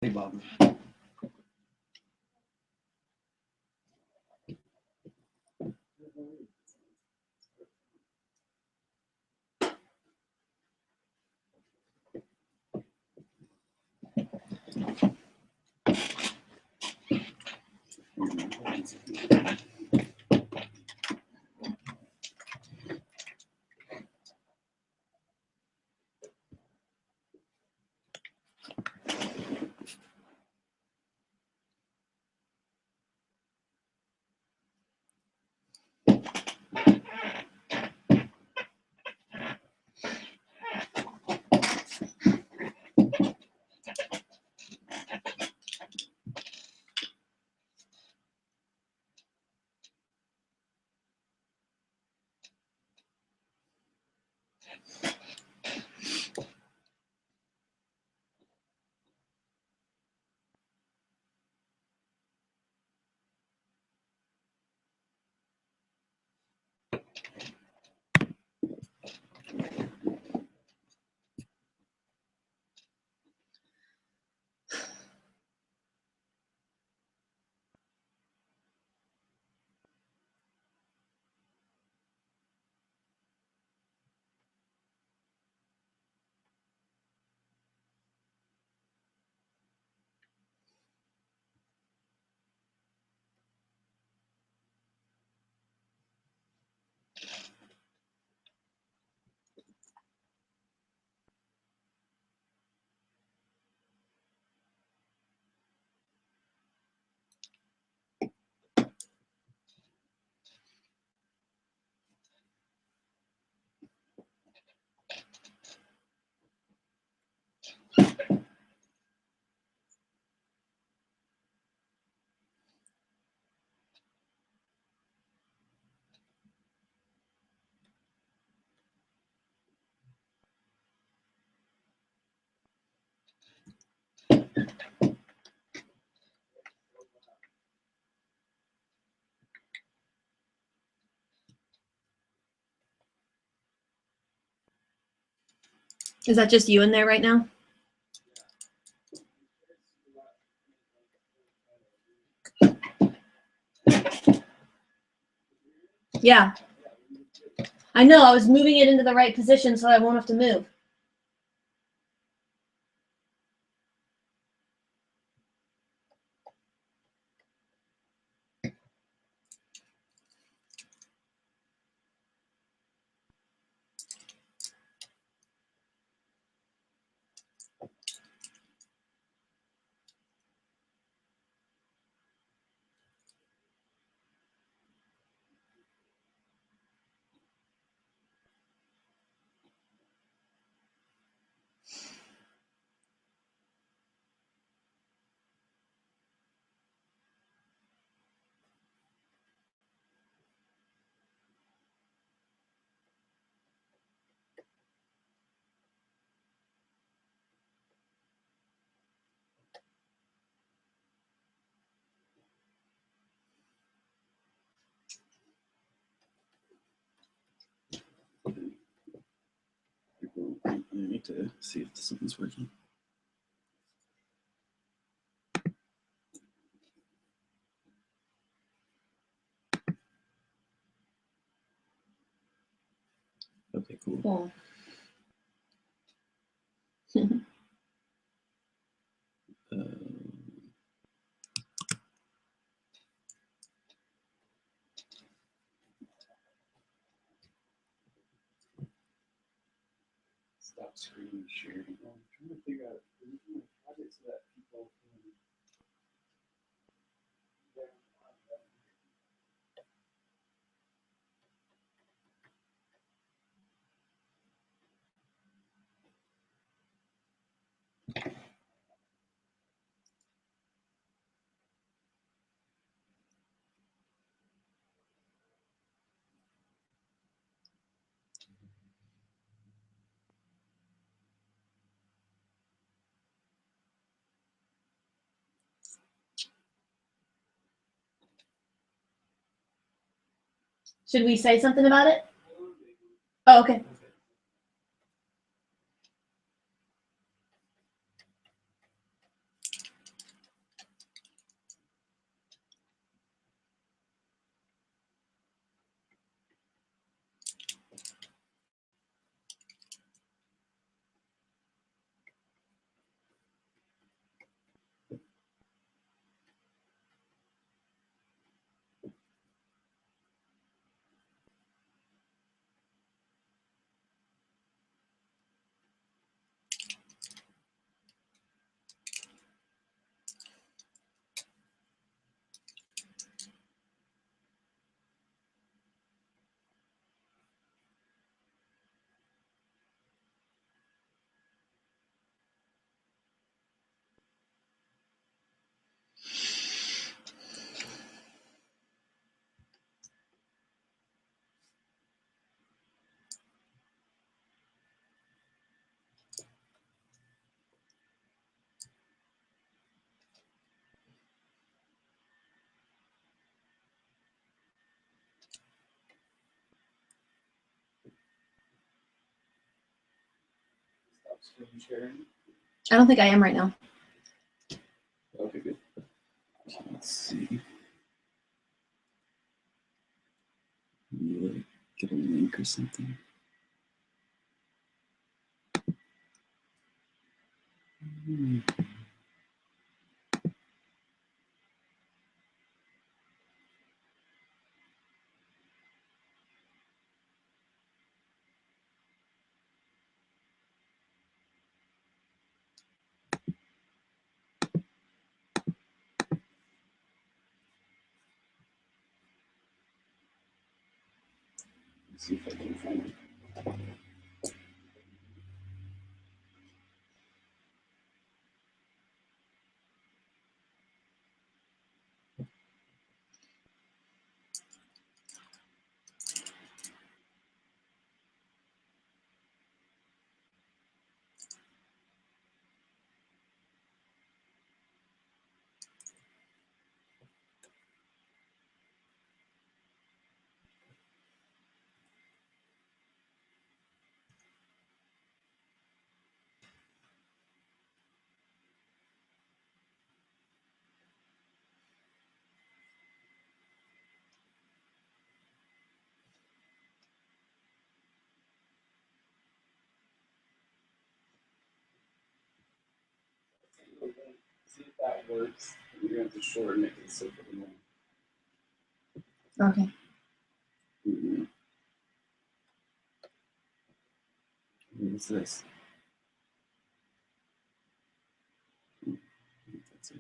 Hey, Bob. Is that just you in there right now? Yeah. I know, I was moving it into the right position so I won't have to move. I need to see if something's working. Okay, cool. Yeah. Stop screen sharing. I'm trying to figure out projects so that people can. Should we say something about it? Oh, okay. screen sharing? I don't think I am right now. Okay, good. Let's see. Maybe like get a link or something. Let's see if I can find it. See if that works. We're going to have to shorten it so for the moment. Okay. Mm-hmm. What is this? That's it.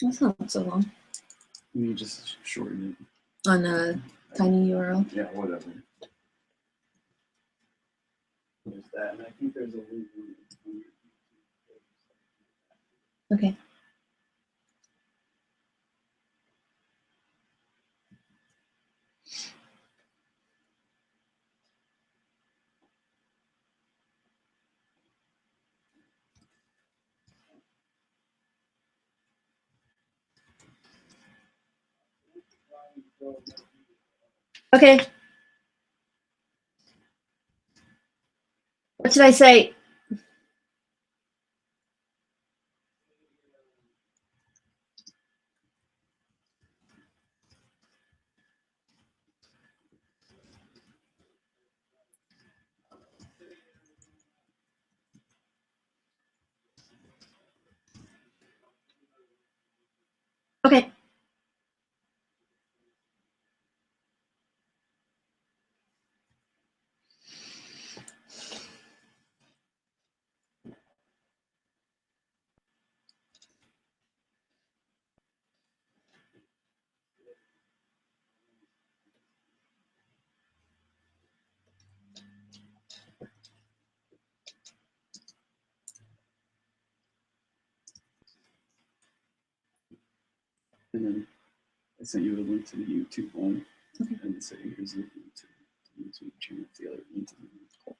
That's not so long. You just shorten it. On a tiny URL. Yeah, whatever. There's that, and I think there's a link on your Okay. Okay. What should I say? Okay. And then I sent you a link to the YouTube one. Okay. And so here's the link to the YouTube channel, the other link to the cool.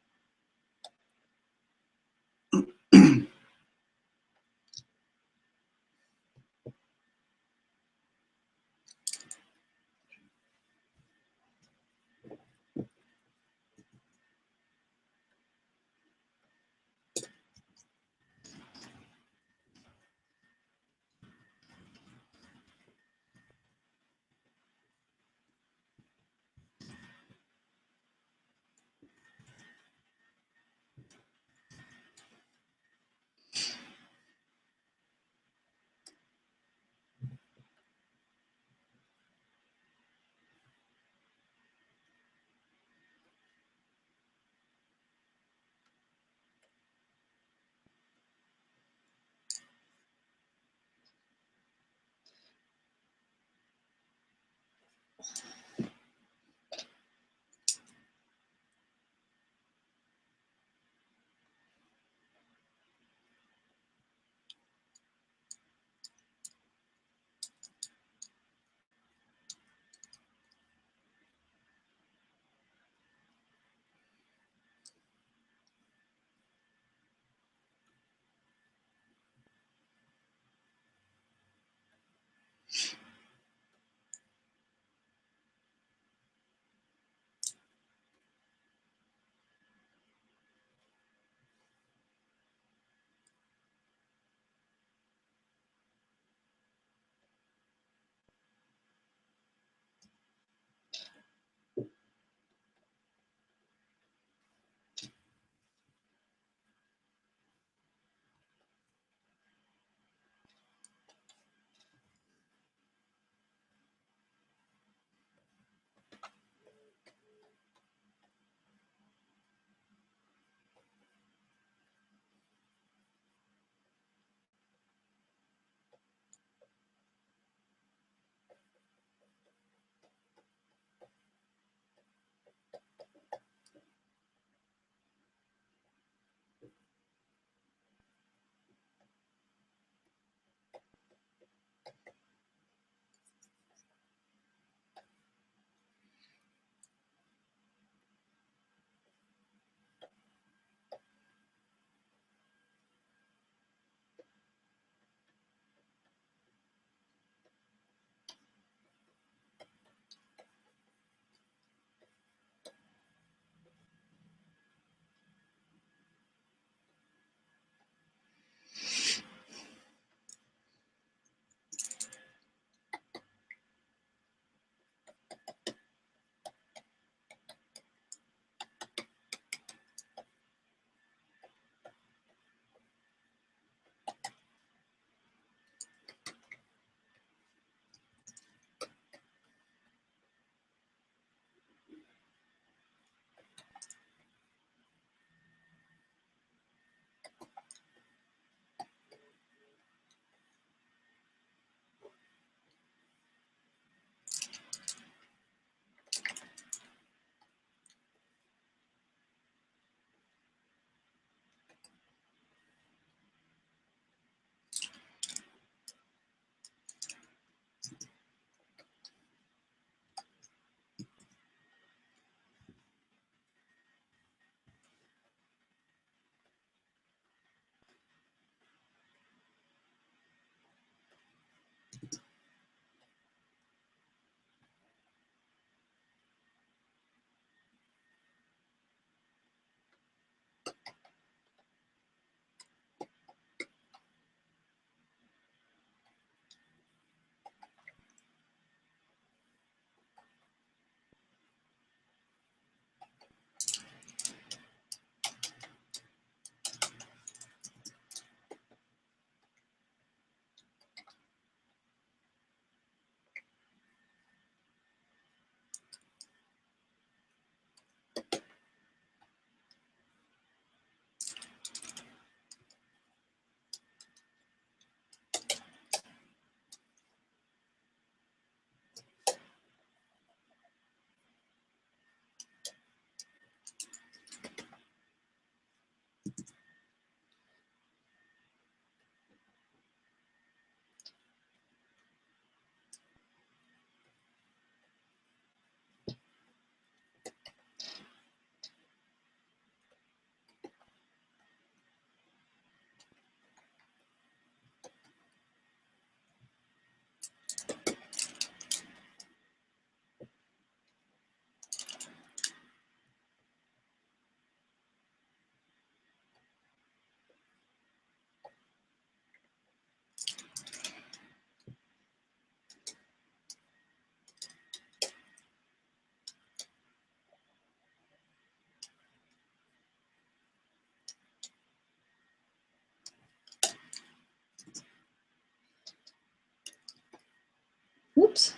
Oops.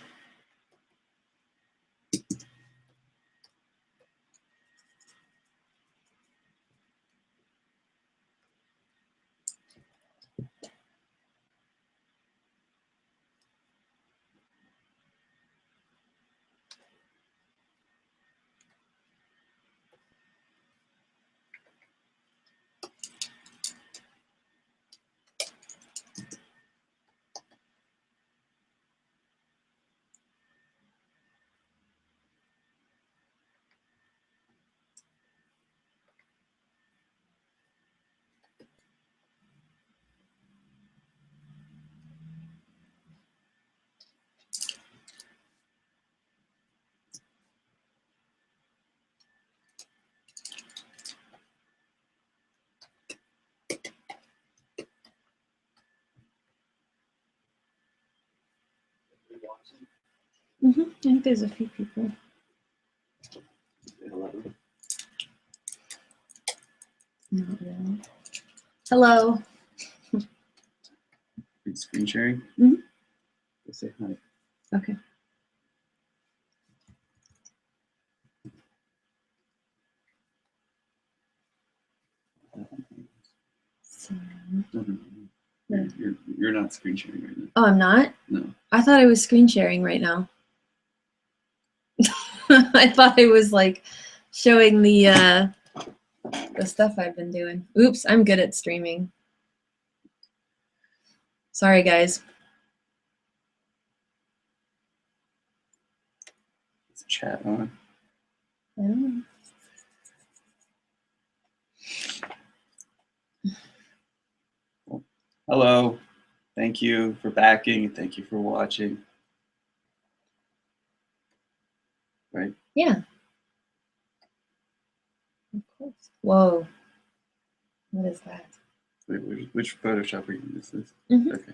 I think there's a few people. Hello. Not really. Hello. Screen sharing. Mhm. Let's say hi. Okay. So, No. You're not screen sharing right now. oh, I'm not? No. I thought I was screen sharing right now. I thought I was like showing the stuff I've been doing. Oops, I'm good at streaming. Sorry, guys. Is chat on? I don't know. Hello. Thank you for backing. Thank you for watching. Right? Yeah. Of course. Whoa. What is that? Wait, which Photoshop are you using? This is? Mhm. Okay.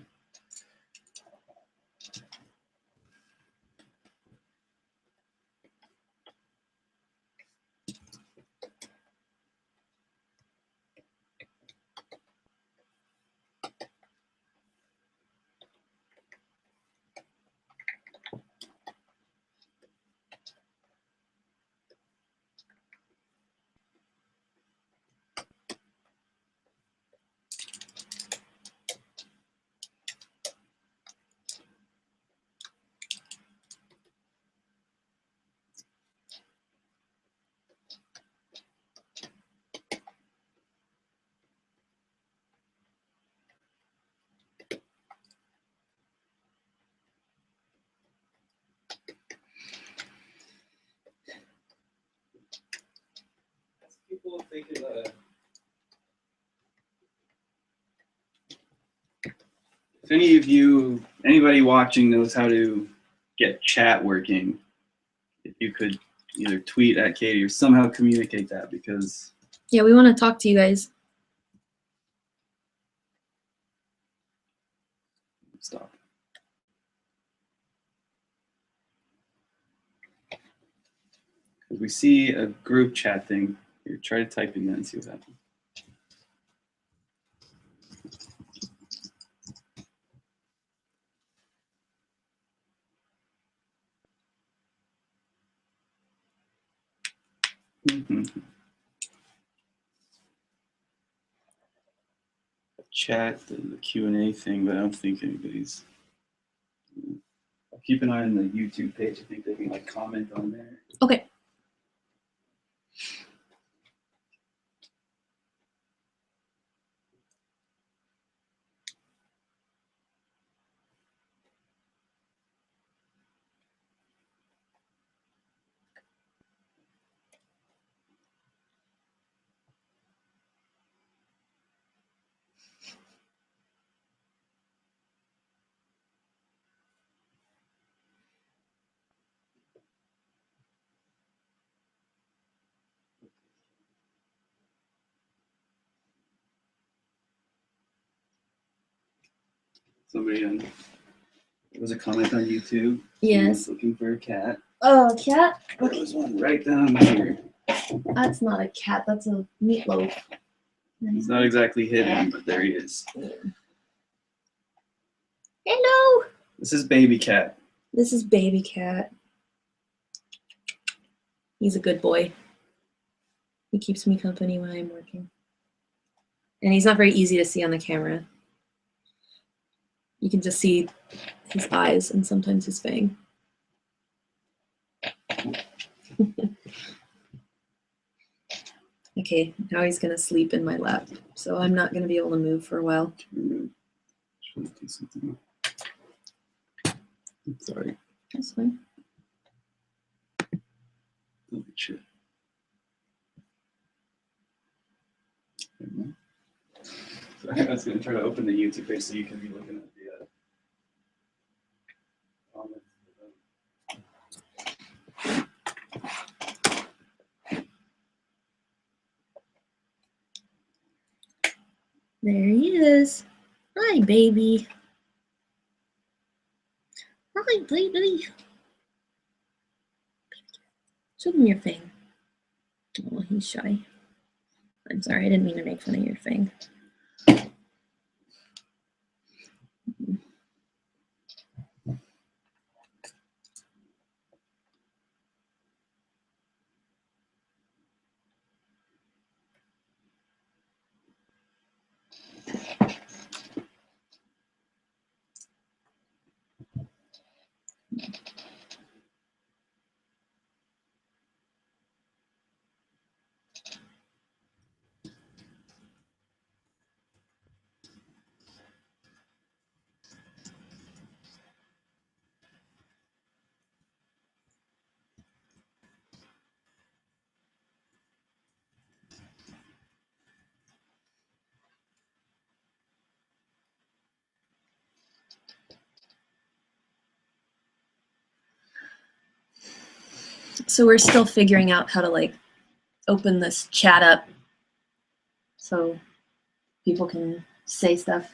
People think if anybody watching knows how to get chat working, if you could either tweet at Katie or somehow communicate that, because Yeah, we want to talk to you guys. stop. Because we see a group chat thing. Here, try to type in that and see what happens. Chat, the Q&A thing, but I don't think anybody's. I'll keep an eye on the YouTube page. I think they can like comment on there. Okay. Somebody on, there was a comment on YouTube. Yes. Someone's looking for a cat. Oh, a cat? There was one right down here. That's not a cat. That's a meatloaf. He's not exactly hidden, but there he is. Hello. This is baby cat. This is baby cat. He's a good boy. He keeps me company when I'm working. And he's not very easy to see on the camera. You can just see his eyes and sometimes his fang. Okay, now he's gonna sleep in my lap, so I'm not gonna be able to move for a while. Sorry. That's fine. Holy shit. So I was going to try to open the YouTube page so you can be looking at the comments. There he is. Hi, baby. Hi, baby. Show him your fang. Oh, he's shy. I'm sorry, I didn't mean to make fun of your fang. So we're still figuring out how to like open this chat up so people can say stuff.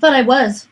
thought I was.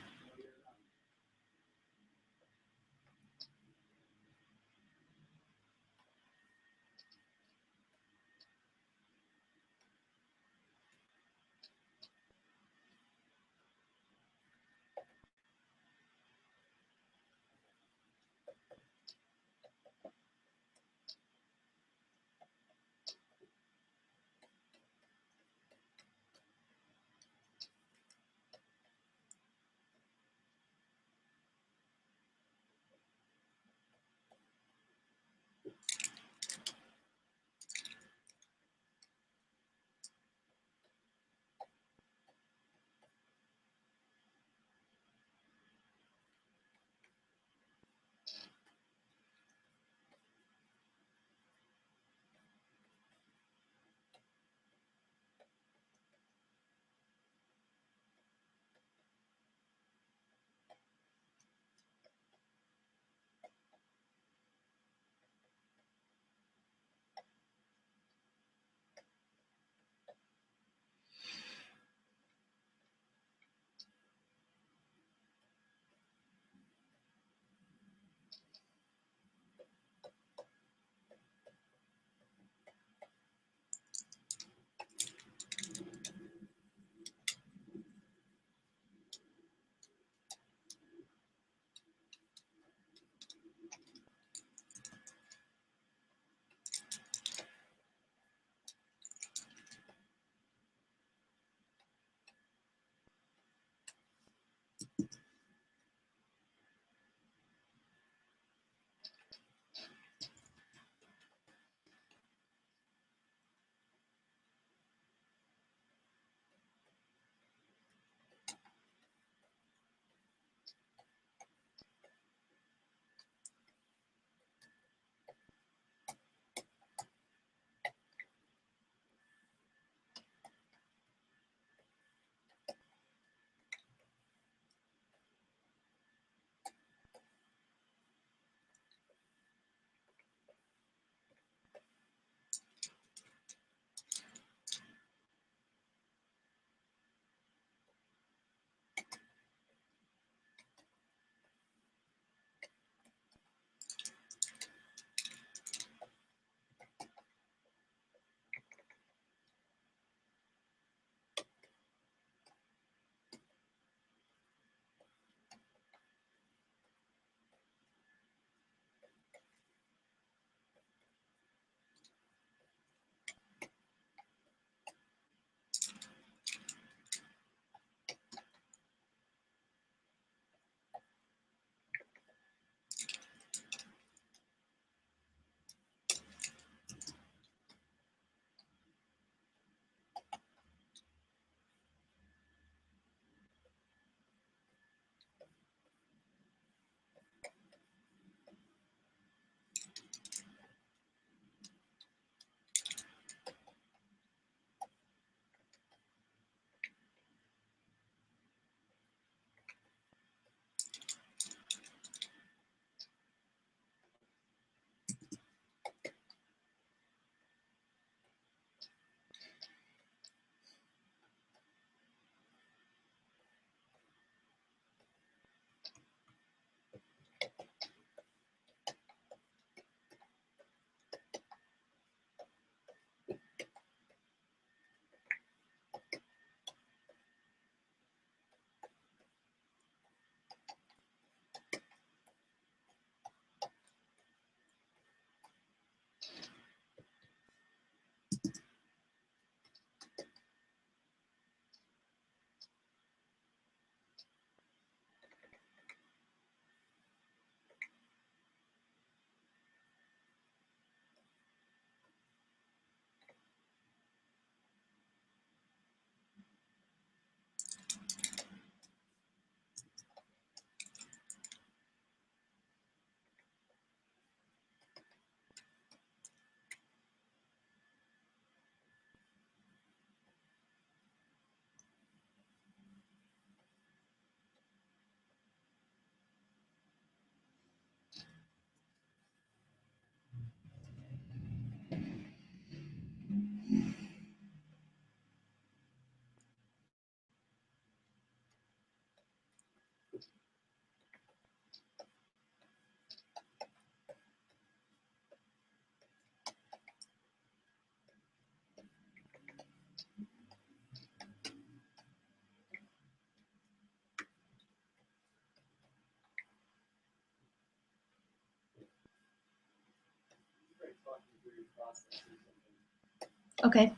Okay.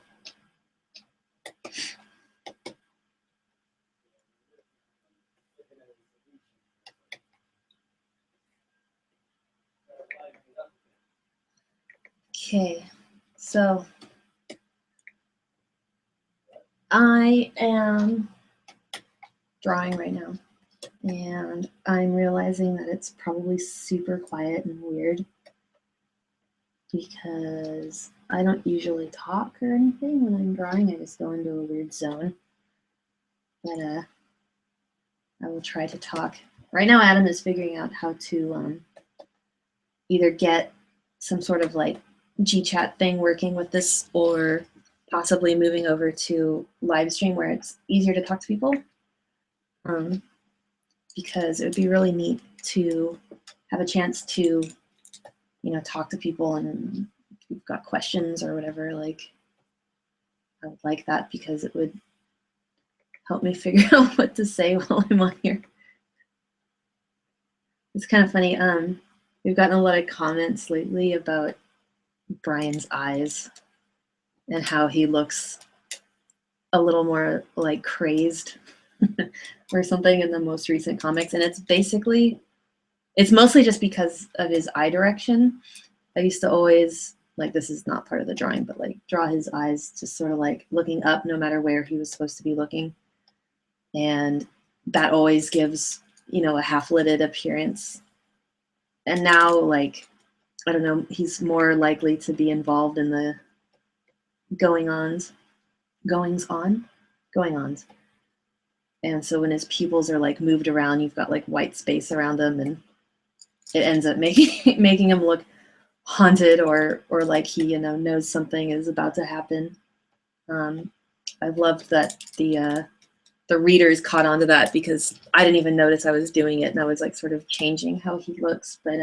Okay, so I am drawing right now, and I'm realizing that it's probably super quiet and weird because I don't usually talk or anything when I'm drawing. I just go into a weird zone. But I will try to talk. Right now, Adam is figuring out how to either get some sort of like GChat thing working with this, or possibly moving over to live stream where it's easier to talk to people. Because it would be really neat to have a chance to, you know, talk to people, and if you've got questions or whatever, like, I would like that because it would help me figure out what to say while I'm on here. It's kind of funny. We've gotten a lot of comments lately about Brian's eyes and how he looks a little more like crazed or something in the most recent comics. And it's mostly just because of his eye direction. I used to always, like, this is not part of the drawing, but like draw his eyes just sort of like looking up no matter where he was supposed to be looking. And that always gives, you know, a half-lidded appearance. And now, like, I don't know, he's more likely to be involved in the goings-ons. And so when his pupils are like moved around, you've got like white space around them, and it ends up making him look haunted or like he, you know, knows something is about to happen. I loved that the readers caught on to that because I didn't even notice I was doing it, and I was like sort of changing how he looks. But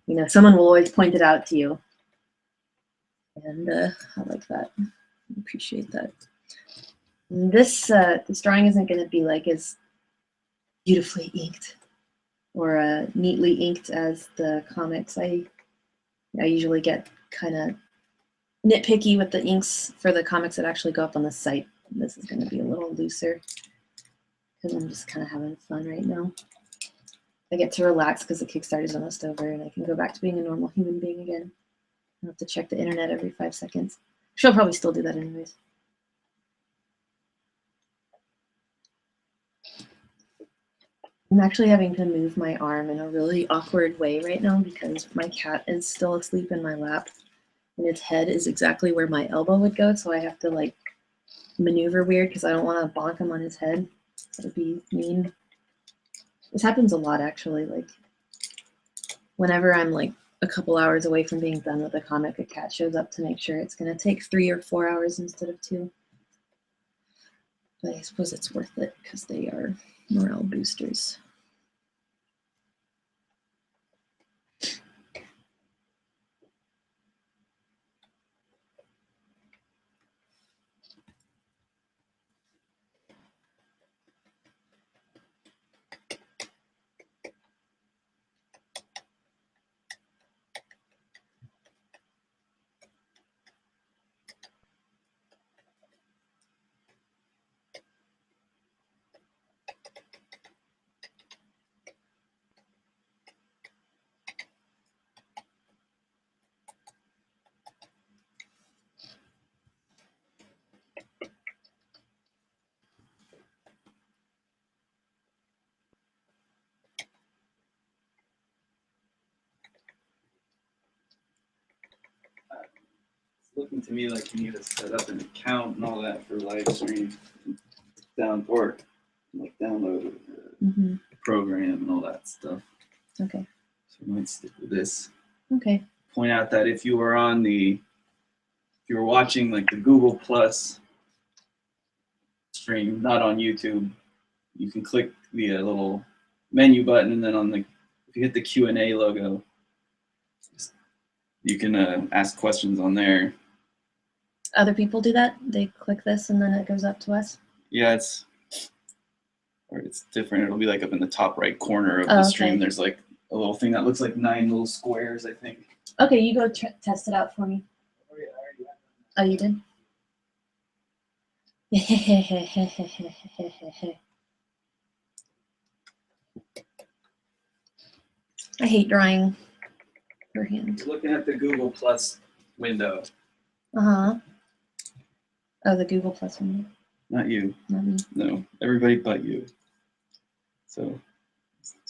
you know, someone will always point it out to you, and I like that. I appreciate that. And this drawing isn't going to be like as beautifully inked or neatly inked as the comics. I usually get kind of nitpicky with the inks for the comics that actually go up on the site. This is going to be a little looser because I'm just kind of having fun right now. I get to relax because the Kickstarter is almost over, and I can go back to being a normal human being again. I don't have to check the internet every 5 seconds. She'll probably still do that anyways. I'm actually having to move my arm in a really awkward way right now because my cat is still asleep in my lap, and its head is exactly where my elbow would go, so I have to like maneuver weird because I don't want to bonk him on his head. That would be mean. This happens a lot, actually. Like, whenever I'm like a couple hours away from being done with a comic, a cat shows up to make sure it's going to take 3 or 4 hours instead of 2. But I suppose it's worth it because they are morale boosters. Looking to me like you need to set up an account and all that for live stream, or like download the program and all that stuff. Okay. So we might stick with this. Okay. Point out that if you were watching like the Google Plus stream, not on YouTube, you can click the little menu button, and then if you hit the Q&A logo, you can ask questions on there. Other people do that? They click this and then it goes up to us? Yeah, it's different. It'll be like up in the top right corner of the stream. There's like a little thing that looks like 9 little squares, I think. Okay, you go test it out for me. Oh, you did? I hate drawing her hand. You're looking at the Google Plus window. Uh-huh. Oh, the Google Plus one. Not you. Not me. No, everybody but you. So you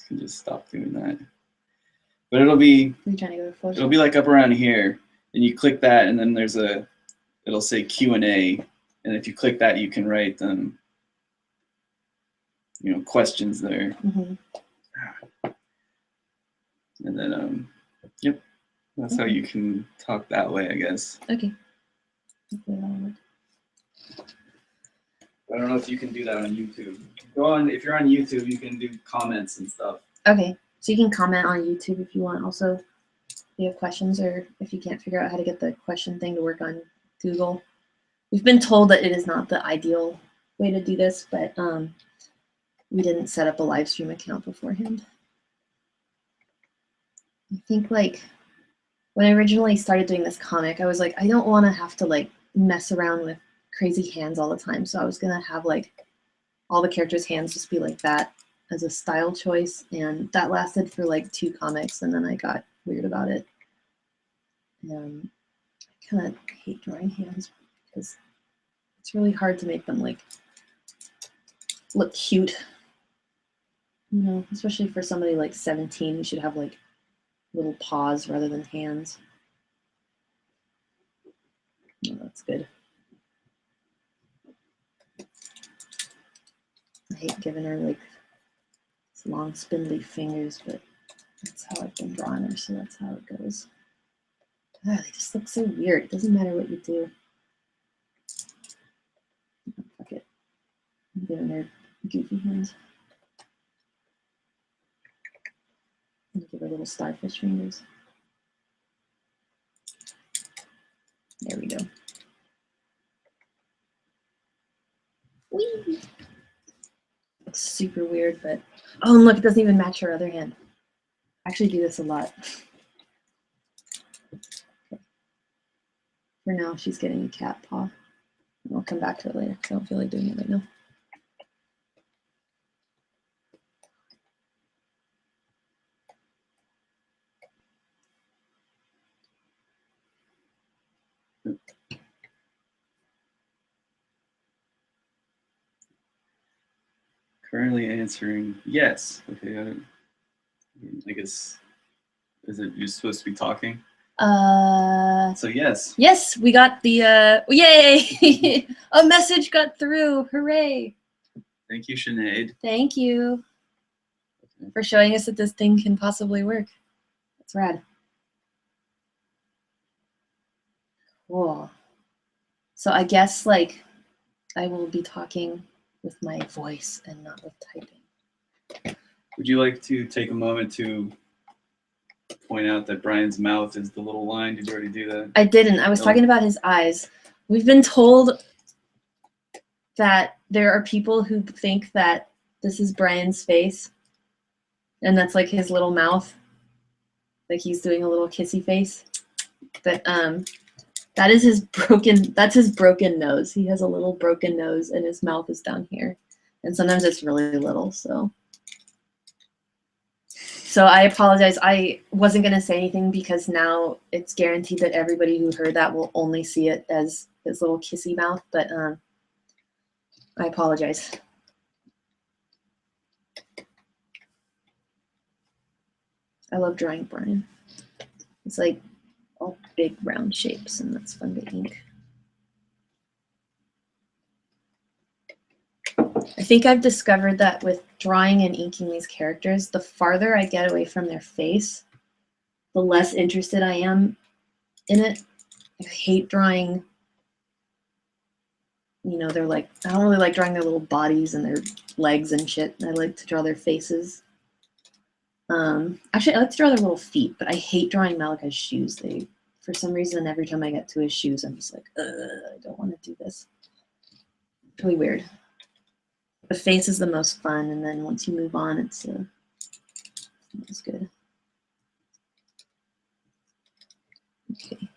can just stop doing that. But it'll be like up around here, and you click that, and then it'll say Q&A, and if you click that, you can write them, questions there. Mm-hmm. And then, yep, that's how you can talk that way, I guess. Okay. I don't know if you can do that on YouTube. If you're on YouTube, you can do comments and stuff. Okay, so you can comment on YouTube if you want. Also, if you have questions or if you can't figure out how to get the question thing to work on Google. We've been told that it is not the ideal way to do this, but we didn't set up a live stream account beforehand. I think like when I originally started doing this comic, I was like, I don't want to have to like mess around with crazy hands all the time. So I was gonna have like all the characters' hands just be like that as a style choice, and that lasted for like 2 comics, and then I got weird about it. I kind of hate drawing hands because it's really hard to make them like look cute, especially for somebody like 17 who should have like little paws rather than hands. Oh, that's good. I hate giving her like long spindly fingers, but that's how I've been drawing her, so that's how it goes. They just look so weird. It doesn't matter what you do. Oh, fuck it. I'm giving her goofy hands. I'm gonna give her little starfish fingers. There we go. Whee! Looks super weird, but oh, and look, it doesn't even match her other hand. I actually do this a lot. Okay. For now, she's getting a cat paw. I'll come back to it later because I don't feel like doing it right now. Currently answering yes. Okay, I guess, you're supposed to be talking? So yes. Yes, we got the, yay! A message got through, hooray! Thank you, Sinead. Thank you for showing us that this thing can possibly work. That's rad. Cool. So I guess like I will be talking with my voice and not with typing. Would you like to take a moment to point out that Brian's mouth is the little line? Did you already do that? I didn't. I was talking about his eyes. We've been told that there are people who think that this is Brian's face, and that's like his little mouth, like he's doing a little kissy face. But that's his broken nose. He has a little broken nose, and his mouth is down here, and sometimes it's really little. So I apologize. I wasn't gonna say anything because now it's guaranteed that everybody who heard that will only see it as his little kissy mouth. But I apologize. I love drawing Brian. It's like all big round shapes, and that's fun to ink. I think I've discovered that with drawing and inking these characters, the farther I get away from their face, the less interested I am in it. I hate drawing, they're like, I don't really like drawing their little bodies and their legs and shit. I like to draw their faces. Actually, I like to draw their little feet, but I hate drawing Malachi's shoes. For some reason, every time I get to his shoes, I'm just like, I don't want to do this. It's really weird. The face is the most fun, and then once you move on, it's good. Okay.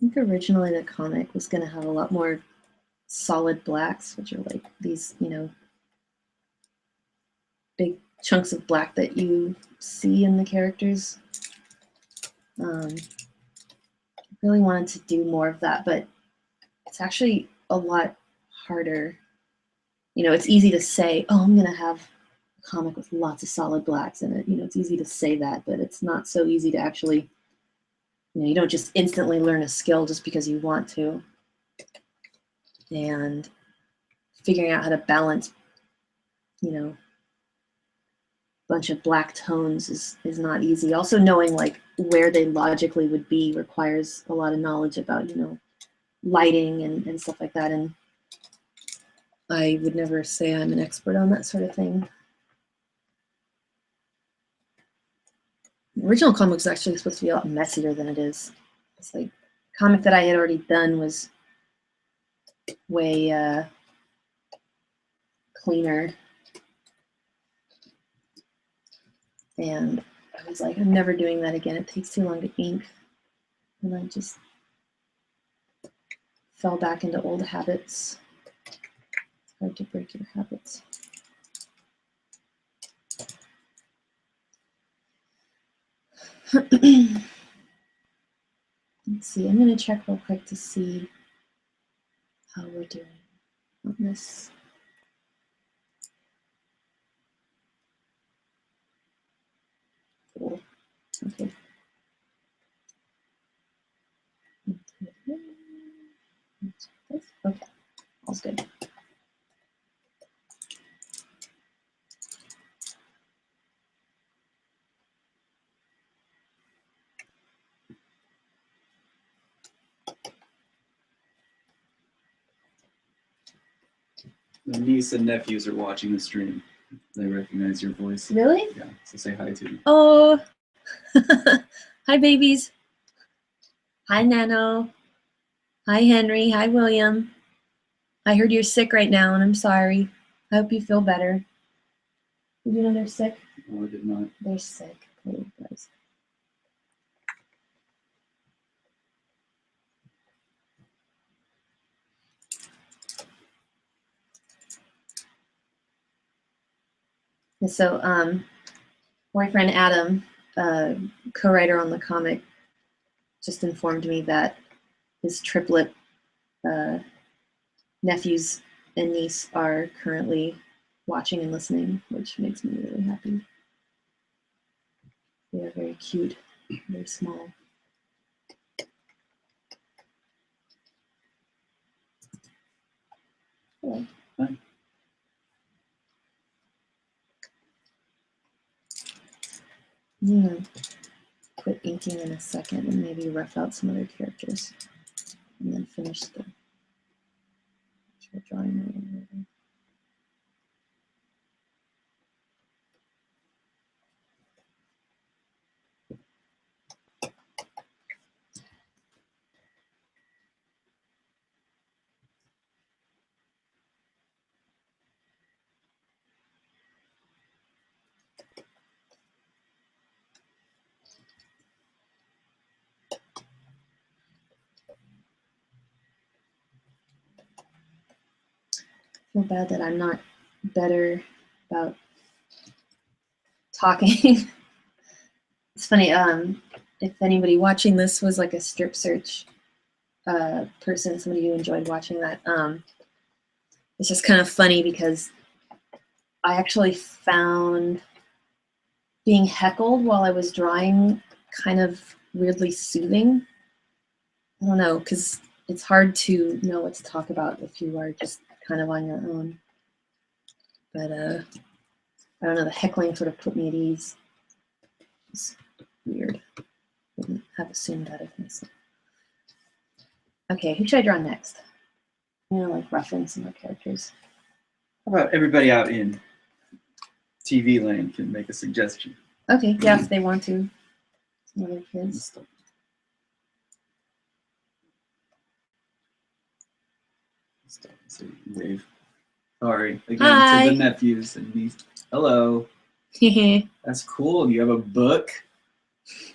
I think originally the comic was going to have a lot more solid blacks, which are like these, you know, big chunks of black that you see in the characters. I really wanted to do more of that, but it's actually a lot harder. You know, it's easy to say, oh, I'm going to have a comic with lots of solid blacks in it. You know, it's easy to say that, but it's not so easy to actually, you know, you don't just instantly learn a skill just because you want to. And figuring out how to balance, you know, a bunch of black tones is not easy. Also knowing like where they logically would be requires a lot of knowledge about, you know, lighting and stuff like that. And I would never say I'm an expert on that sort of thing. The original comic was actually supposed to be a lot messier than it is. It's like the comic that I had already done was way cleaner. And I was like, I'm never doing that again. It takes too long to ink. And I just fell back into old habits. It's hard to break your habits. Let's see, I'm going to check real quick to see how we're doing on this. Cool. Okay. Okay, all's good. The niece and nephews are watching the stream. They recognize your voice. Really? Yeah, so say hi to them. Oh, hi babies. Hi Nano. Hi Henry. Hi William. I heard you're sick right now and I'm sorry. I hope you feel better. Did you know they're sick? No, I did not. They're sick. Poor guys. And so, boyfriend Adam, co-writer on the comic, just informed me that his triplet nephews and niece are currently watching and listening, which makes me really happy. They are very cute, very small. Hello. Hi. I'm gonna quit inking in a second and maybe rough out some other characters and then finish the drawing. I feel bad that I'm not better about talking. It's funny, if anybody watching this was like a strip search person, somebody who enjoyed watching that, it's just kind of funny because I actually found being heckled while I was drawing kind of weirdly soothing. I don't know, because it's hard to know what to talk about if you are just kind of on your own. But I don't know, the heckling sort of put me at ease. It's weird. Wouldn't have assumed that of myself. Okay, who should I draw next? I'm gonna like rough in some more characters. How about everybody out in TV land can make a suggestion? Okay, yeah, if they want to. Other kids. Wave. Sorry. Again, Hi. to the nephews and nieces. Hello. That's cool. You have a book?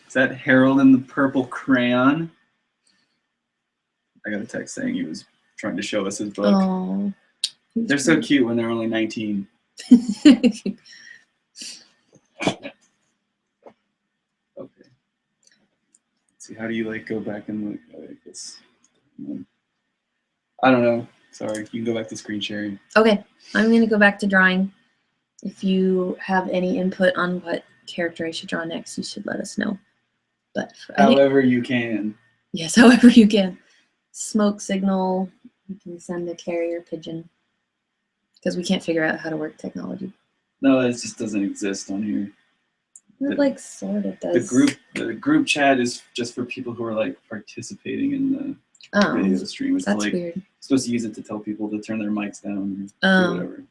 Is that Harold and the Purple Crayon? I got a text saying he was trying to show us his book. Oh, they're so cute when they're only 19. Okay. Let's see, how do you like go back and look? I guess. I don't know. Sorry, you can go back to screen sharing. Okay, I'm gonna go back to drawing. If you have any input on what character I should draw next, you should let us know. But however you can. Yes, however you can. Smoke signal. You can send a carrier pigeon because we can't figure out how to work technology. No, it just doesn't exist on here. It like sort of does. The group chat is just for people who are like participating in the video stream. It's that's like weird. You're supposed to use it to tell people to turn their mics down or do whatever.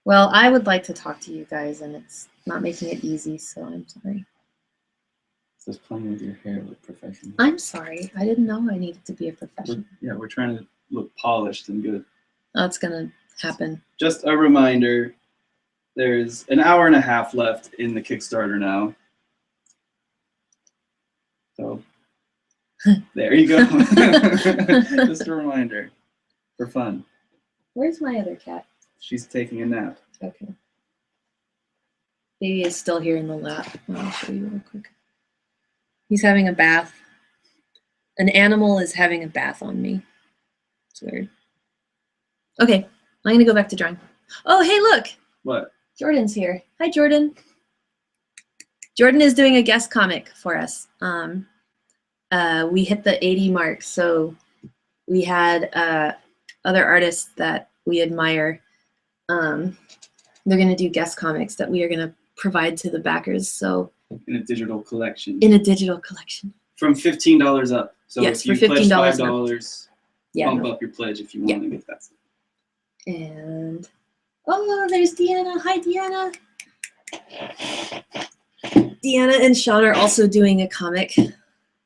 Well, I would like to talk to you guys, and it's not making it easy, so I'm sorry. Just playing with your hair look professional. I'm sorry. I didn't know I needed to be a professional. We're trying to look polished and good. That's gonna happen. Just a reminder, there's an hour and a half left in the Kickstarter now. So there you go. Just a reminder for fun. Where's my other cat? She's taking a nap. Okay. Baby is still here in the lap. I'll show you real quick. He's having a bath. An animal is having a bath on me. It's weird. Okay, I'm gonna go back to drawing. Oh, hey, look! What? Jordan's here. Hi, Jordan. Jordan is doing a guest comic for us. We hit the 80 mark, so we had other artists that we admire. They're gonna do guest comics that we are gonna provide to the backers. So in a digital collection. In a digital collection. From $15 up. So yes, if you for $15 pledge $5, bump no. up your pledge if you want to get that stuff. And oh, there's Deanna. Hi, Deanna. Deanna and Sean are also doing a comic,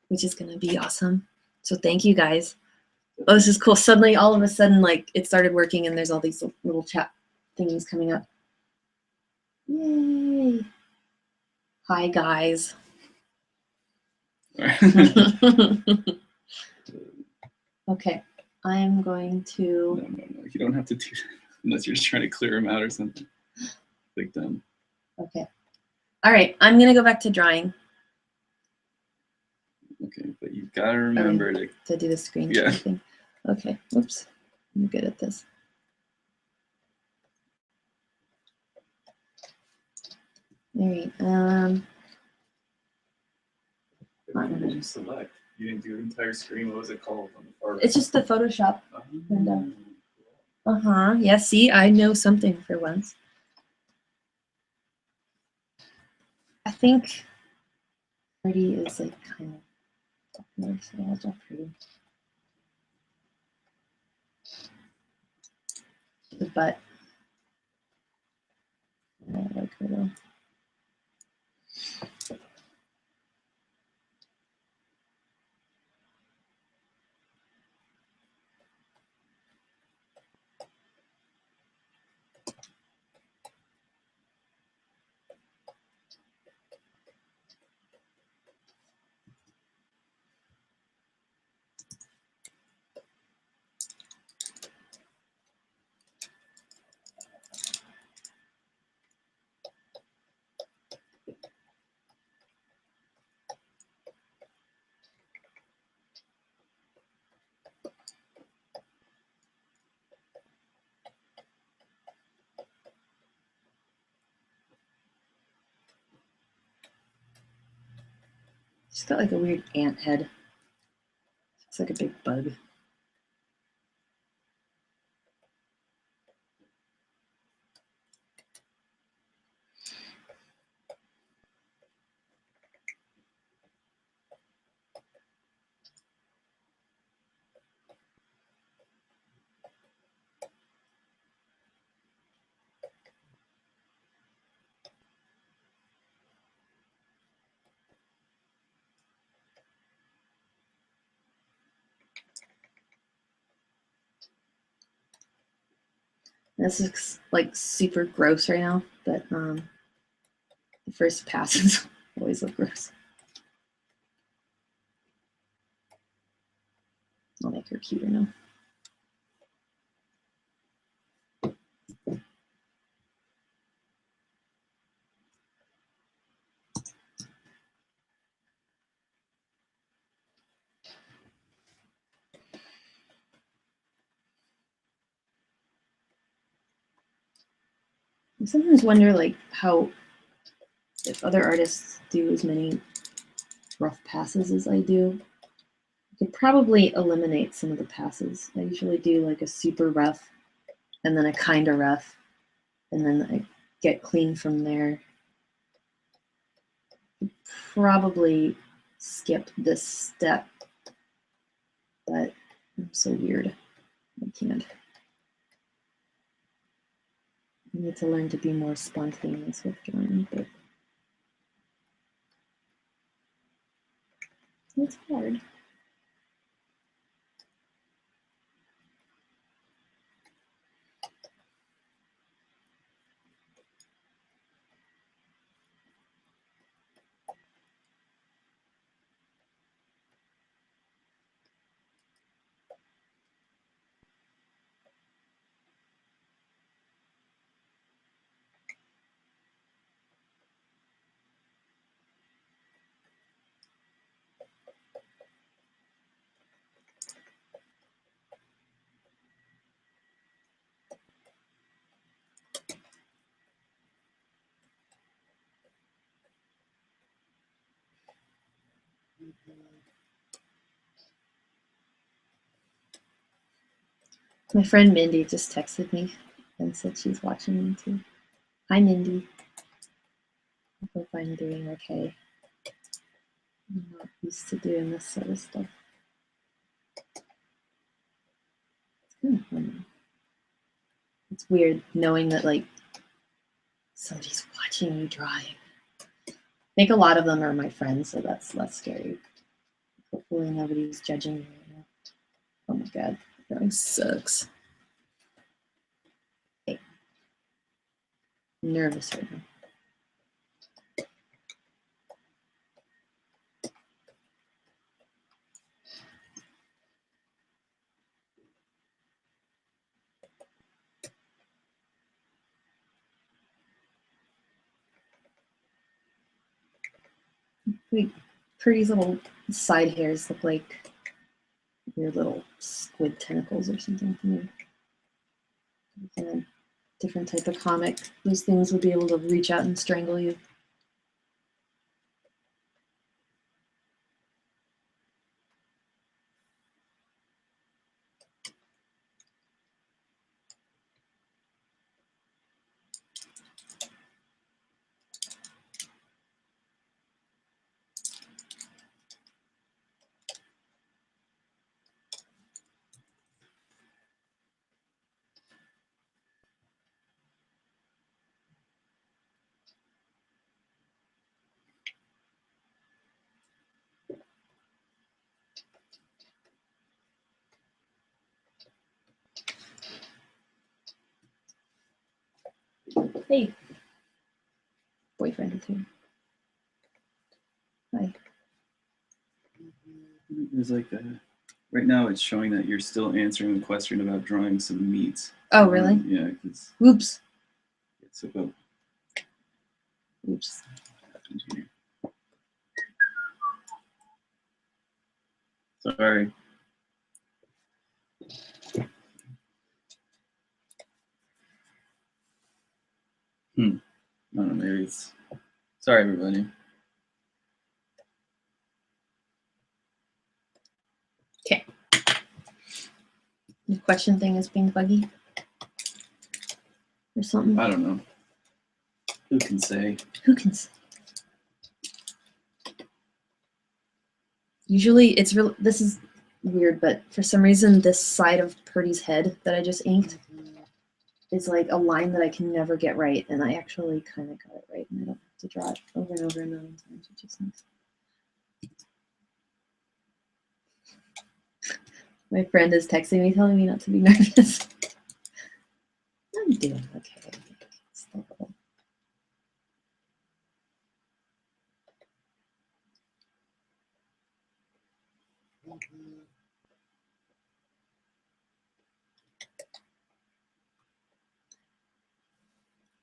which is gonna be awesome. So thank you guys. Oh, this is cool. Suddenly, all of a sudden, like it started working, and there's all these little chat thingies coming up. Yay! Hi, guys. Okay, I'm going to. No. You don't have to do that unless you're just trying to clear them out or something. Click done. Okay. All right, I'm gonna go back to drawing. Okay, but you've got to remember to do the screen thing. Okay. Oops. I'm good at this. All right. What did you select? You didn't do the entire screen. What was it called on the far right? It's just the Photoshop window. Yeah, see, I know something for once. I think pretty is like kind of popular, so I'll draw pretty. The butt. I like her though. She's got like a weird ant head. Looks like a big bug. This is like super gross right now, but the first passes always look gross. I'll make her cuter now. I sometimes wonder like how, if other artists do as many rough passes as I do, I could probably eliminate some of the passes. I usually do like a super rough and then a kind of rough, and then I get clean from there. Probably skip this step, but I'm so weird. I can't. I need to learn to be more spontaneous with drawing, but it's hard. My friend Mindy just texted me and said she's watching me too. Hi, Mindy. I hope I'm doing okay. I'm not used to doing this sort of stuff. It's kind of fun. It's weird knowing that like somebody's watching you drawing. I think a lot of them are my friends, so that's less scary. Hopefully nobody's judging me right now. Oh my god, drawing sucks. Okay. I'm nervous right now. Like, Purdy's little side hairs look like weird little squid tentacles or something. In a different type of comic, those things would be able to reach out and strangle you. Hey, boyfriend is here. Hi. There's like right now it's showing that you're still answering the question about drawing some meat. Oh, really? Yeah. Oops. It's about. Oops. Sorry. I don't know, maybe it's. Sorry, everybody. Okay. The question thing is being buggy or something. I don't know. Who can say? Who can say? Usually it's real. This is weird, but for some reason this side of Purdy's head that I just inked is like a line that I can never get right, and I actually kind of got it right, and I don't have to draw it over and over a million times, which is nice. My friend is texting me telling me not to be nervous. I'm I'm doing okay. Still.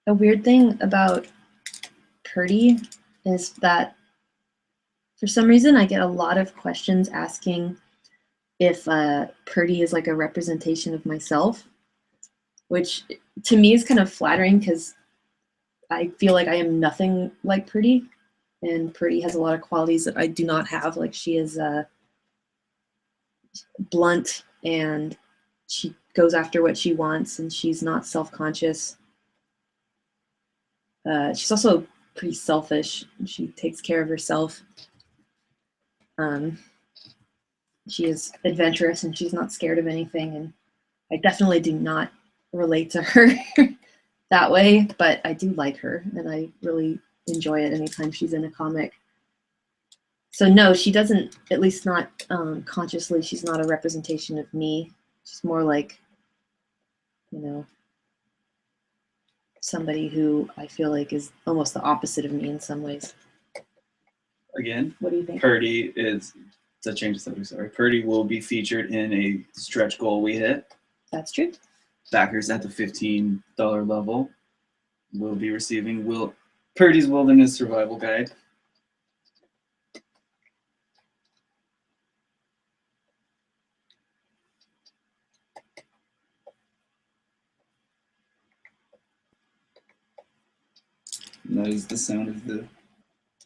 A weird thing about Purdy is that for some reason I get a lot of questions asking if Purdy is like a representation of myself, which to me is kind of flattering because I feel like I am nothing like Purdy, and Purdy has a lot of qualities that I do not have. Like she is blunt and she goes after what she wants and she's not self-conscious. She's also pretty selfish. She takes care of herself. She is adventurous and she's not scared of anything. And I definitely do not relate to her that way, but I do like her and I really enjoy it anytime she's in a comic. So no, she doesn't, at least not consciously, she's not a representation of me. She's more like, you know, somebody who I feel like is almost the opposite of me in some ways. Again, what do you think? Purdy is, to change the subject, sorry, Purdy will be featured in a stretch goal we hit. That's true. Backers at the $15 level will be receiving Purdy's Wilderness Survival Guide. And that is the sound of the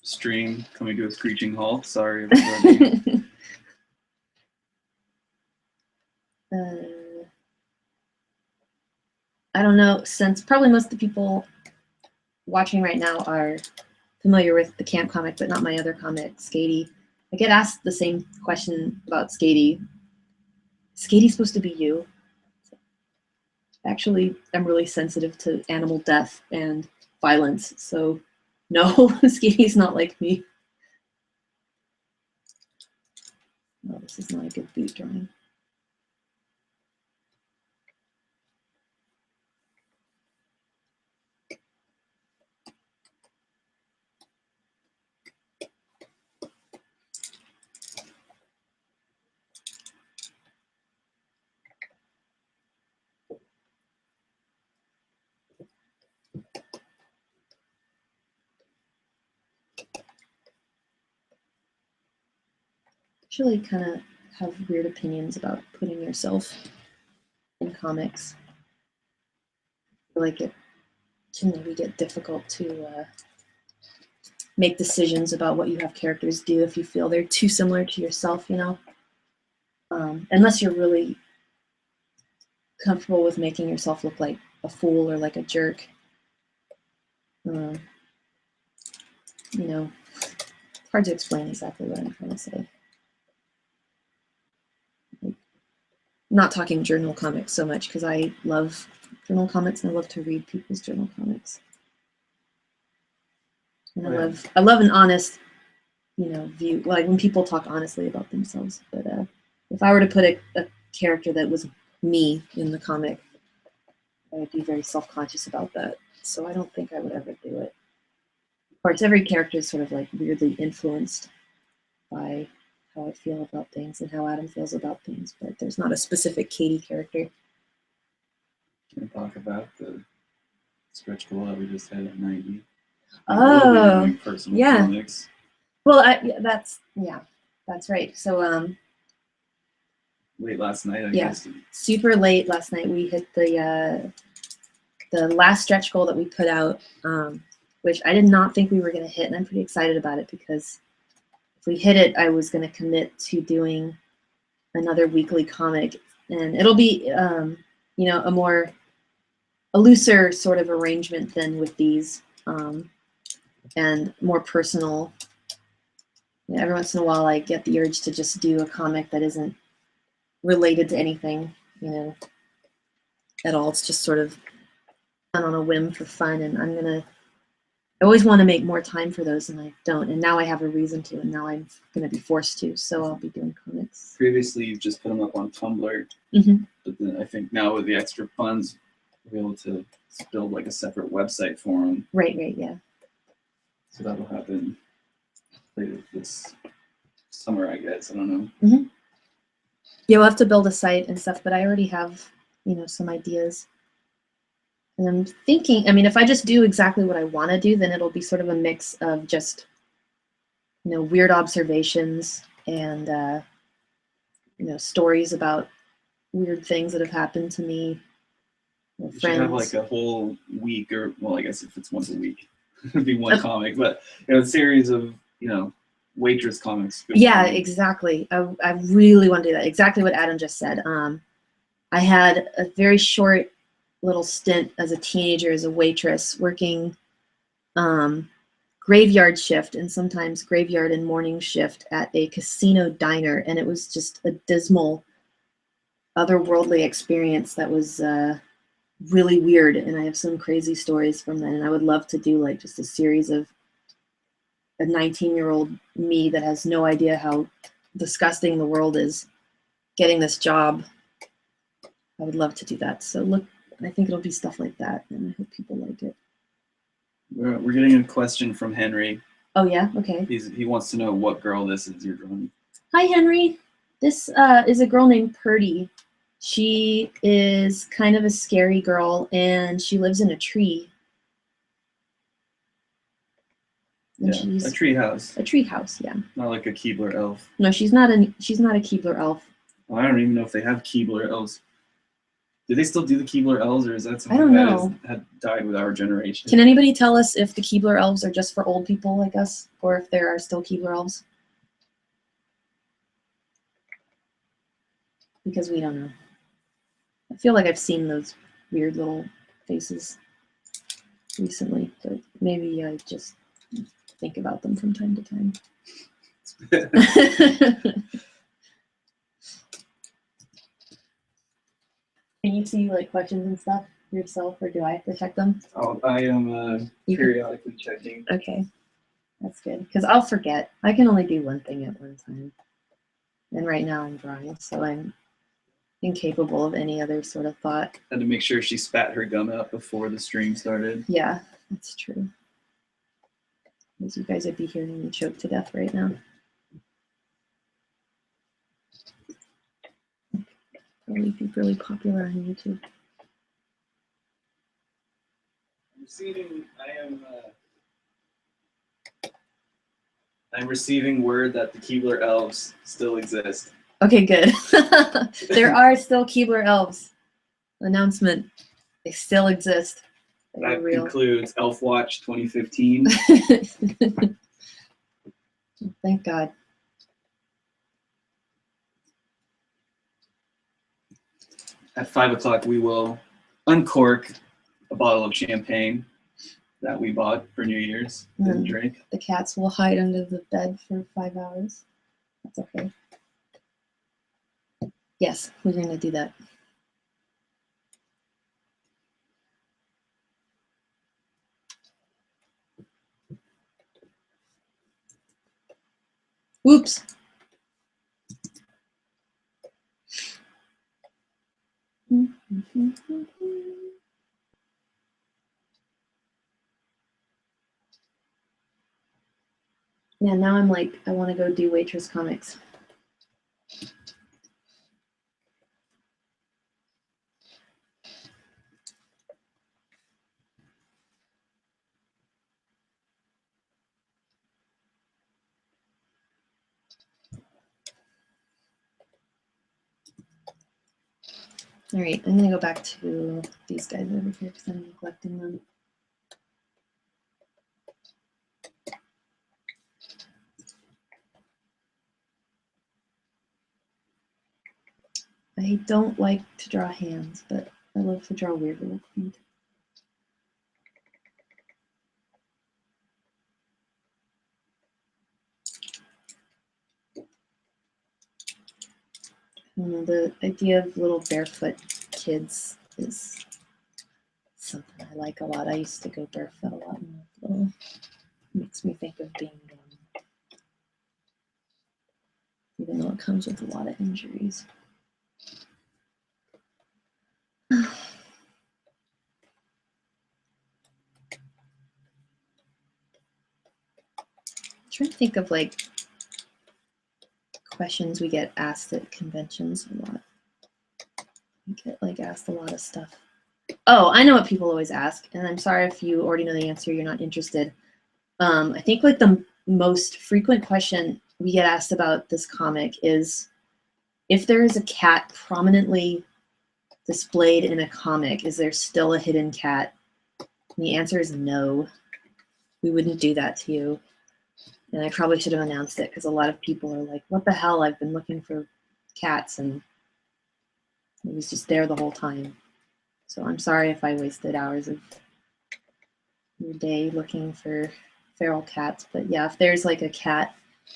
stream coming to a screeching halt. Sorry, everybody. I don't know, since probably most of the people watching right now are familiar with the Camp comic, but not my other comic, Skatey. I get asked the same question about Skatey. Skatey's supposed to be you. Actually, I'm really sensitive to animal death and violence, so no, Skatey's not like me. No, this is not a good boot drawing. Actually kind of have weird opinions about putting yourself in comics. I feel like it can maybe get difficult to make decisions about what you have characters do if you feel they're too similar to yourself, you know? Unless you're really comfortable with making yourself look like a fool or like a jerk. You know, it's hard to explain exactly what I'm trying to say. Not talking journal comics so much because I love journal comics and I love to read people's journal comics. And I love an honest, you know, view, like when people talk honestly about themselves. But if I were to put a character that was me in the comic, I would be very self-conscious about that. So I don't think I would ever do it. Of course, every character is sort of like weirdly influenced by how I feel about things and how Adam feels about things, but there's not a specific Katie character. Can we talk about the stretch goal that we just had at 90? Oh, yeah. Comics. Well, that's right. So late last night, I guess. Super late last night. We hit the last stretch goal that we put out, which I did not think we were going to hit, and I'm pretty excited about it because if we hit it, I was going to commit to doing another weekly comic, and it'll be you know, a looser sort of arrangement than with these, and more personal. You know, every once in a while, I get the urge to just do a comic that isn't related to anything, you know, at all. It's just sort of done on a whim for fun, and I always want to make more time for those, and I don't. And now I have a reason to, and now I'm going to be forced to, so I'll be doing comics. Previously, you've just put them up on Tumblr, mm-hmm. But then I think now with the extra funds be able to build like a separate website for them. Right, yeah. So that'll happen later this summer, I guess. I don't know. Mm-hmm. Yeah, we'll have to build a site and stuff, but I already have, some ideas. And I'm thinking, I mean, if I just do exactly what I want to do, then it'll be sort of a mix of just, weird observations and, stories about weird things that have happened to me. You should have like a whole week, or well, I guess if it's once a week, it'd be one comic, but a series of waitress comics. Yeah, exactly. I really want to do that. Exactly what Adam just said. I had a very short little stint as a teenager as a waitress, working graveyard shift and sometimes graveyard and morning shift at a casino diner, and it was just a dismal, otherworldly experience that was really weird. And I have some crazy stories from that, and I would love to do like just a series of a 19-year-old me that has no idea how disgusting the world is getting this job. I would love to do that. So look, I think it'll be stuff like that, and I hope people like it. We're getting a question from Henry. Oh yeah, okay. He wants to know what girl this is you're drawing. Hi Henry. This is a girl named Purdy. She is kind of a scary girl, and she lives in a tree. And yeah, a tree house. A tree house, yeah. Not like a Keebler elf. No, she's not a Keebler elf. Well, I don't even know if they have Keebler elves. Do they still do the Keebler elves, or is that something I don't know. that had died with our generation? Can anybody tell us if the Keebler elves are just for old people like us, or if there are still Keebler elves? Because we don't know. I feel like I've seen those weird little faces recently, but maybe I just think about them from time to time. Can you see like questions and stuff yourself, or do I have to check them? Oh, I am periodically checking. Okay, that's good, because I'll forget. I can only do one thing at one time, and right now I'm drawing, so I'm incapable of any other sort of thought. Had to make sure she spat her gum out before the stream started. Yeah, that's true. Because you guys would be hearing me choke to death right now. Probably be really popular on YouTube. I'm receiving word that the Keebler elves still exist. Okay, good. There are still Keebler elves. Announcement. They still exist. That includes Elf Watch 2015. Thank God. At 5 o'clock, we will uncork a bottle of champagne that we bought for New Year's. Didn't drink. The cats will hide under the bed for 5 hours. That's okay. Yes, we're going to do that. Whoops. Yeah, now I'm like, I want to go do waitress comics. All right, I'm going to go back to these guys over here because I'm neglecting them. I don't like to draw hands, but I love to draw weird little feet. The idea of little barefoot kids is something I like a lot. I used to go barefoot a lot when I was little. Makes me think of being young, even though it comes with a lot of injuries. trying to think of like questions we get asked at conventions a lot. We get like asked a lot of stuff. Oh, I know what people always ask, and I'm sorry if you already know the answer, you're not interested. I think like the most frequent question we get asked about this comic is if there is a cat prominently displayed in a comic, is there still a hidden cat? And the answer is no. We wouldn't do that to you. And I probably should have announced it because a lot of people are like, what the hell? I've been looking for cats and it was just there the whole time. So I'm sorry if I wasted hours of your day looking for feral cats. But yeah, if there's like a cat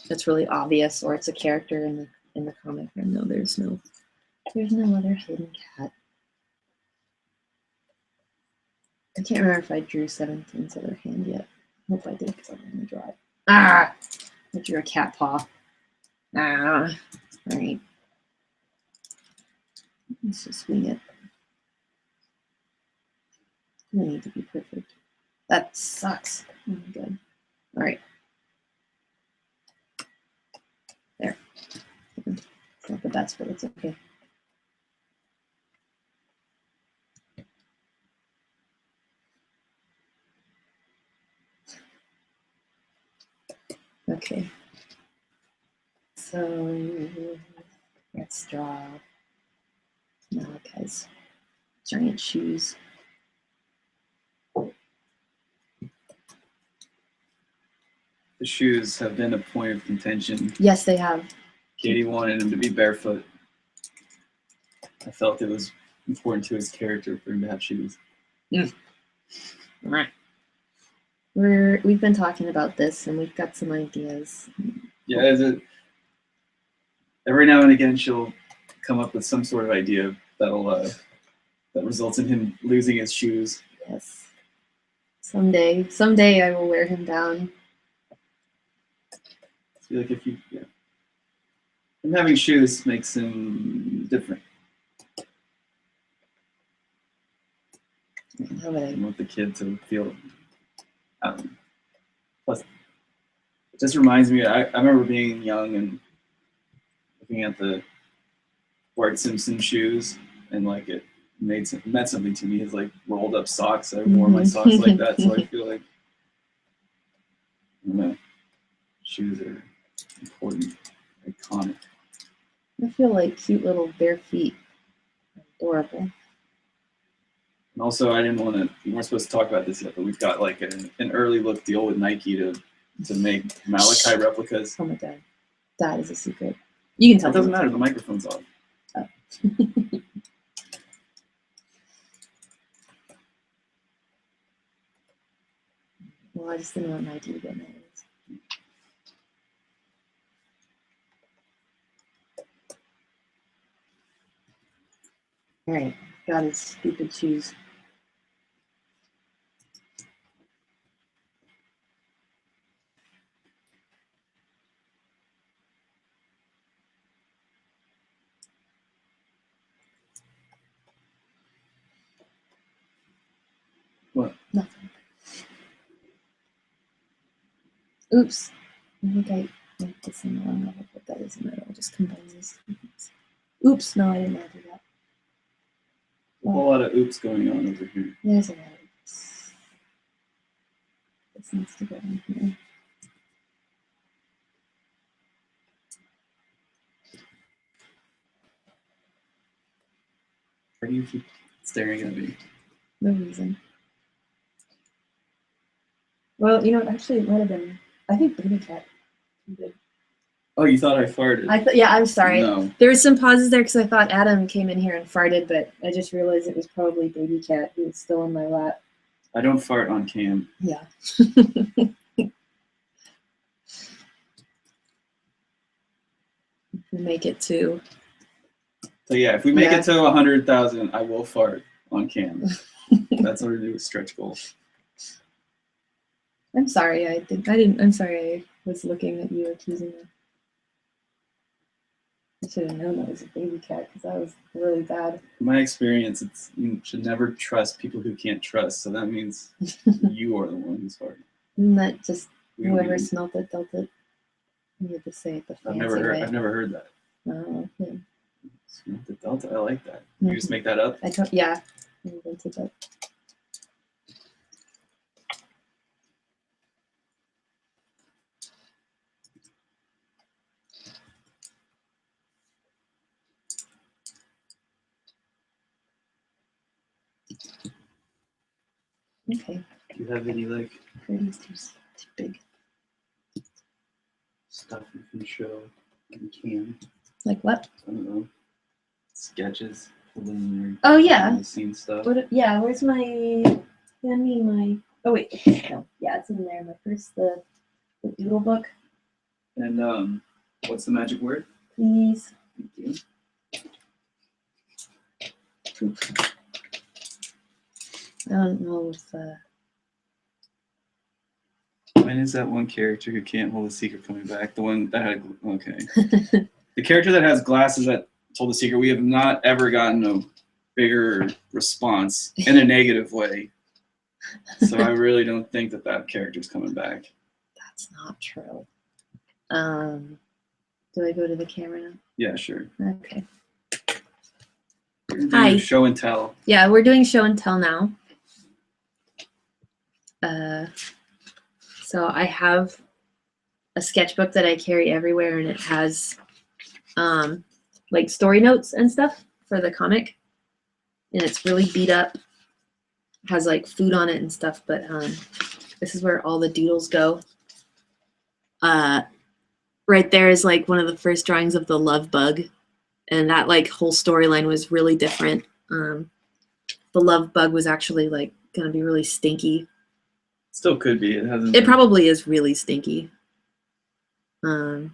that's really obvious or it's a character in the comic, then no, there's no other hidden cat. I can't remember if I drew 17's other hand yet. I hope I did because I'm going to draw it. Ah! I drew a cat paw. Ah! All right. Let's just wing it. I need to be perfect. That sucks. Oh my god. All right. There. It's not the best, but it's okay. Okay. So let's draw Malachi's giant shoes. The shoes have been a point of contention. Yes, they have. Katie wanted him to be barefoot. I felt it was important to his character for him to have shoes. Mm. All right. We've been talking about this and we've got some ideas. Yeah, every now and again she'll come up with some sort of idea that results in him losing his shoes. Yes. Someday I will wear him down. I feel like him having shoes makes him different. How would I want the kid to feel. Plus, it just reminds me. I remember being young and looking at the Bart Simpson shoes, and like it meant something to me. His like rolled up socks. I wore my socks like that, so I feel like shoes are important, iconic. I feel like cute little bare feet. Adorable. And also, we weren't supposed to talk about this yet, but we've got like an early look deal with Nike to make Malachi replicas. Oh my god. That is a secret. You can tell. It doesn't matter, the microphone's off. Oh. Well, I just didn't want Nike to get mad. All right, got his stupid shoes. What? Nothing. Oops. I think I went this in the wrong level, but that doesn't matter. I'll just combine these. Oops, no, I didn't want to do that. A whole lot of oops going on over here. There's a lot of oops. This needs to go in here. Why do you keep staring at me? No reason. Well, actually, it might have been. I think Baby Cat did. Oh, you thought I farted? Yeah, I'm sorry. No. There was some pauses there because I thought Adam came in here and farted, but I just realized it was probably Baby Cat who was still in my lap. I don't fart on cam. Yeah. We make it to. So yeah, if we make it to 100,000, I will fart on cam. That's our new stretch goal. I'm sorry, I'm sorry I was looking at you accusing me. I should have known that was a Baby Cat because that was really bad. In my experience, you should never trust people who can't trust. So that means you are the one who's farting. Isn't that just Whoever smelt it, dealt it. You have to say it the fancy way. I've never heard that. Oh, yeah. Smelt it, dealt it. I like that. You just make that up? Yeah. I invented that. Okay. Do you have any like too big stuff you can show in Cam? Like what? I don't know. Sketches, preliminary. Oh yeah. Scene stuff. Yeah. Where's my? Hand me my. Oh wait. No. Yeah, it's in there. My first the doodle book. And what's the magic word? Please. Thank you. Poop. I don't know if. When is that one character who can't hold a secret coming back? The one that had okay. The character that has glasses that told the secret. We have not ever gotten a bigger response in a negative way. So I really don't think that character's coming back. That's not true. Do I go to the camera now? Yeah, sure. Okay. Hi. Show and tell. Yeah, we're doing show and tell now. So I have a sketchbook that I carry everywhere, and it has like story notes and stuff for the comic, and it's really beat up. It has like food on it and stuff, but this is where all the doodles go. Right there is like one of the first drawings of the love bug, and that like whole storyline was really different. The love bug was actually like gonna be really stinky. Still could be. It hasn't. It probably is really stinky. There's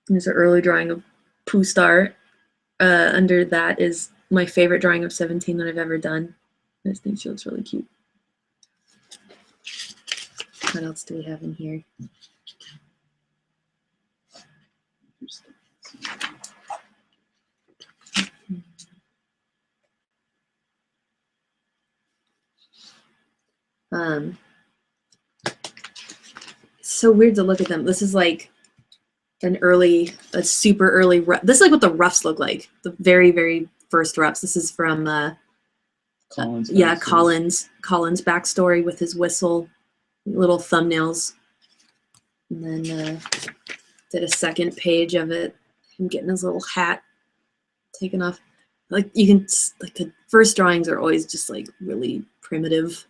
an early drawing of Pooh Star. Under that is my favorite drawing of 17 that I've ever done. I just think she looks really cute. What else do we have in here? It's so weird to look at them. This is like a super early rough. This is like what the roughs look like. The very, very first roughs. This is from Colin's Colin's backstory with his whistle, little thumbnails, and then did a second page of it, him getting his little hat taken off. Like you can, like the first drawings are always just like really primitive,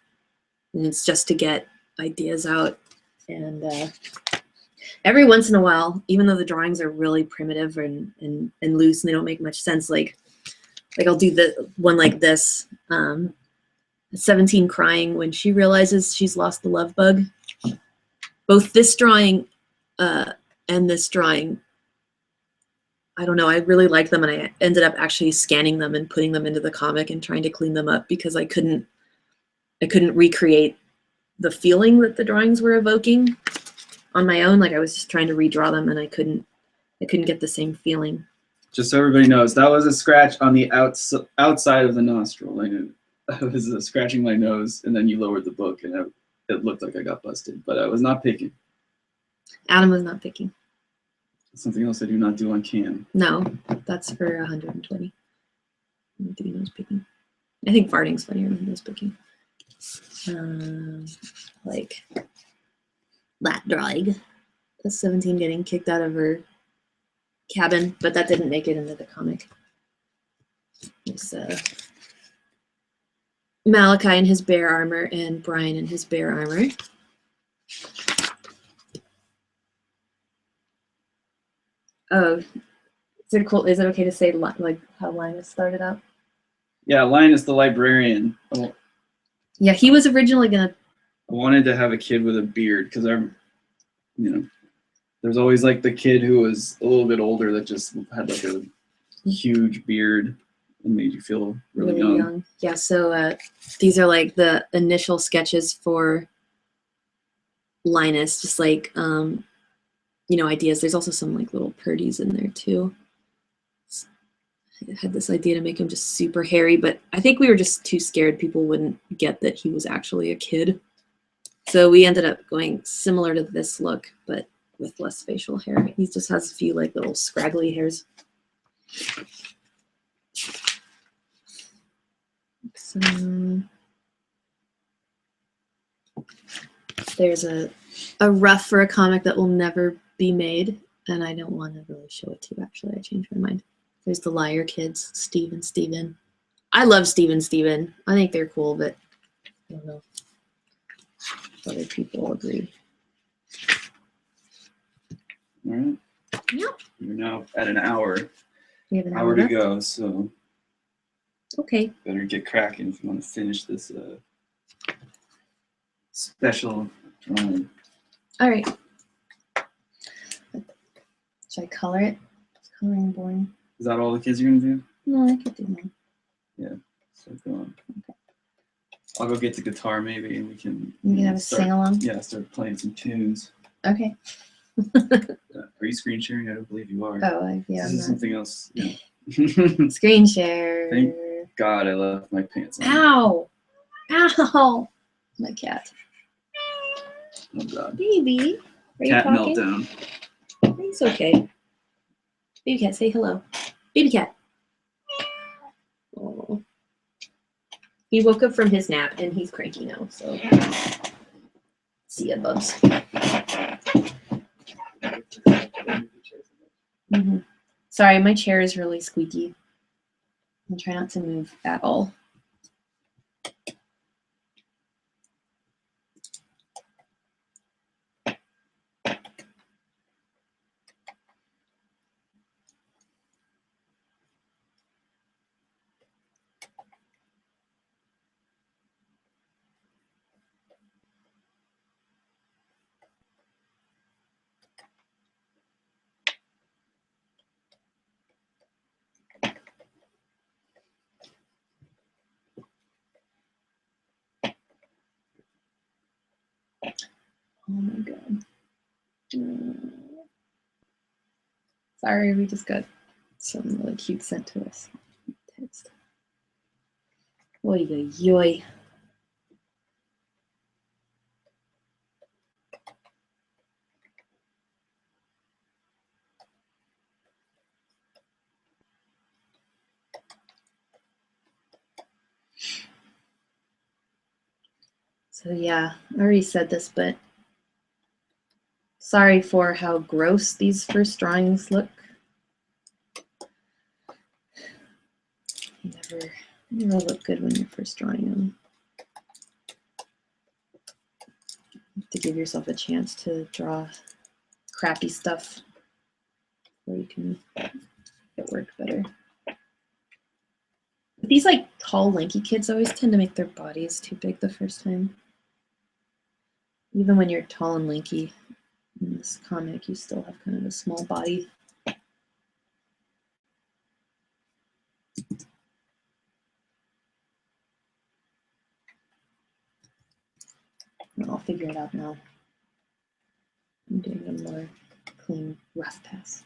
and it's just to get ideas out. And every once in a while, even though the drawings are really primitive and loose and they don't make much sense, like I'll do the one like this, 17 crying when she realizes she's lost the love bug. Both this drawing and this drawing, I don't know, I really like them, and I ended up actually scanning them and putting them into the comic and trying to clean them up because I couldn't recreate the feeling that the drawings were evoking on my own. Like I was just trying to redraw them, and I couldn't get the same feeling. Just so everybody knows, that was a scratch on the outside of the nostril. I was scratching my nose, and then you lowered the book, and it looked like I got busted, but I was not picking. Adam was not picking. Something else I do not do on cam. No, that's for 120. I'm doing nose picking. I think farting's funnier than nose picking. Like that drawing. That's 17 getting kicked out of her cabin, but that didn't make it into the comic. It's Malachi in his bear armor and Brian in his bear armor. Oh, is it okay to say like how Linus started out? Yeah, Linus the librarian. Oh. Yeah, he was originally gonna. I wanted to have a kid with a beard because there's always like the kid who was a little bit older that just had like a huge beard and made you feel really young. Yeah, so these are like the initial sketches for Linus, just like ideas. There's also some like little purdies in there too. I had this idea to make him just super hairy, but I think we were just too scared people wouldn't get that he was actually a kid. So we ended up going similar to this look, but with less facial hair. He just has a few like little scraggly hairs. So there's a rough for a comic that will never be made, and I don't want to really show it to you. Actually, I changed my mind. There's the Liar Kids, Steve and Steven. I love Steve and Steven. I think they're cool, but I don't know if other people agree. All right. Yep. We're now at an hour. We have an hour to left? go, so okay. Better get cracking if you want to finish this special drawing. All right. Should I color it? Is coloring boring? Is that all the kids are gonna do? No, I could do more. Yeah. So go on. Okay. I'll go get the guitar maybe, and we can. You can have a sing along. Yeah, start playing some tunes. Okay. Are you screen sharing? I don't believe you are. Oh, yeah. This is something else. Yeah. Screen share. Thank God I left my pants on. Ow! Ow! My cat. Oh God. Baby, are Cat you talking? meltdown. It's okay. Baby cat, say hello. Baby cat. Oh. He woke up from his nap and he's cranky now, so see ya, bubs. Sorry, my chair is really squeaky. I'll try not to move at all. Oh my God. Sorry, we just got something really cute sent to us. Text. Oy, oy, oy. So yeah, I already said this, but sorry for how gross these first drawings look. They never look good when you're first drawing them. You have to give yourself a chance to draw crappy stuff where you can make it work better. But these like tall, lanky kids always tend to make their bodies too big the first time. Even when you're tall and lanky in this comic, you still have kind of a small body. I'll figure it out now. I'm doing a more clean, rough pass.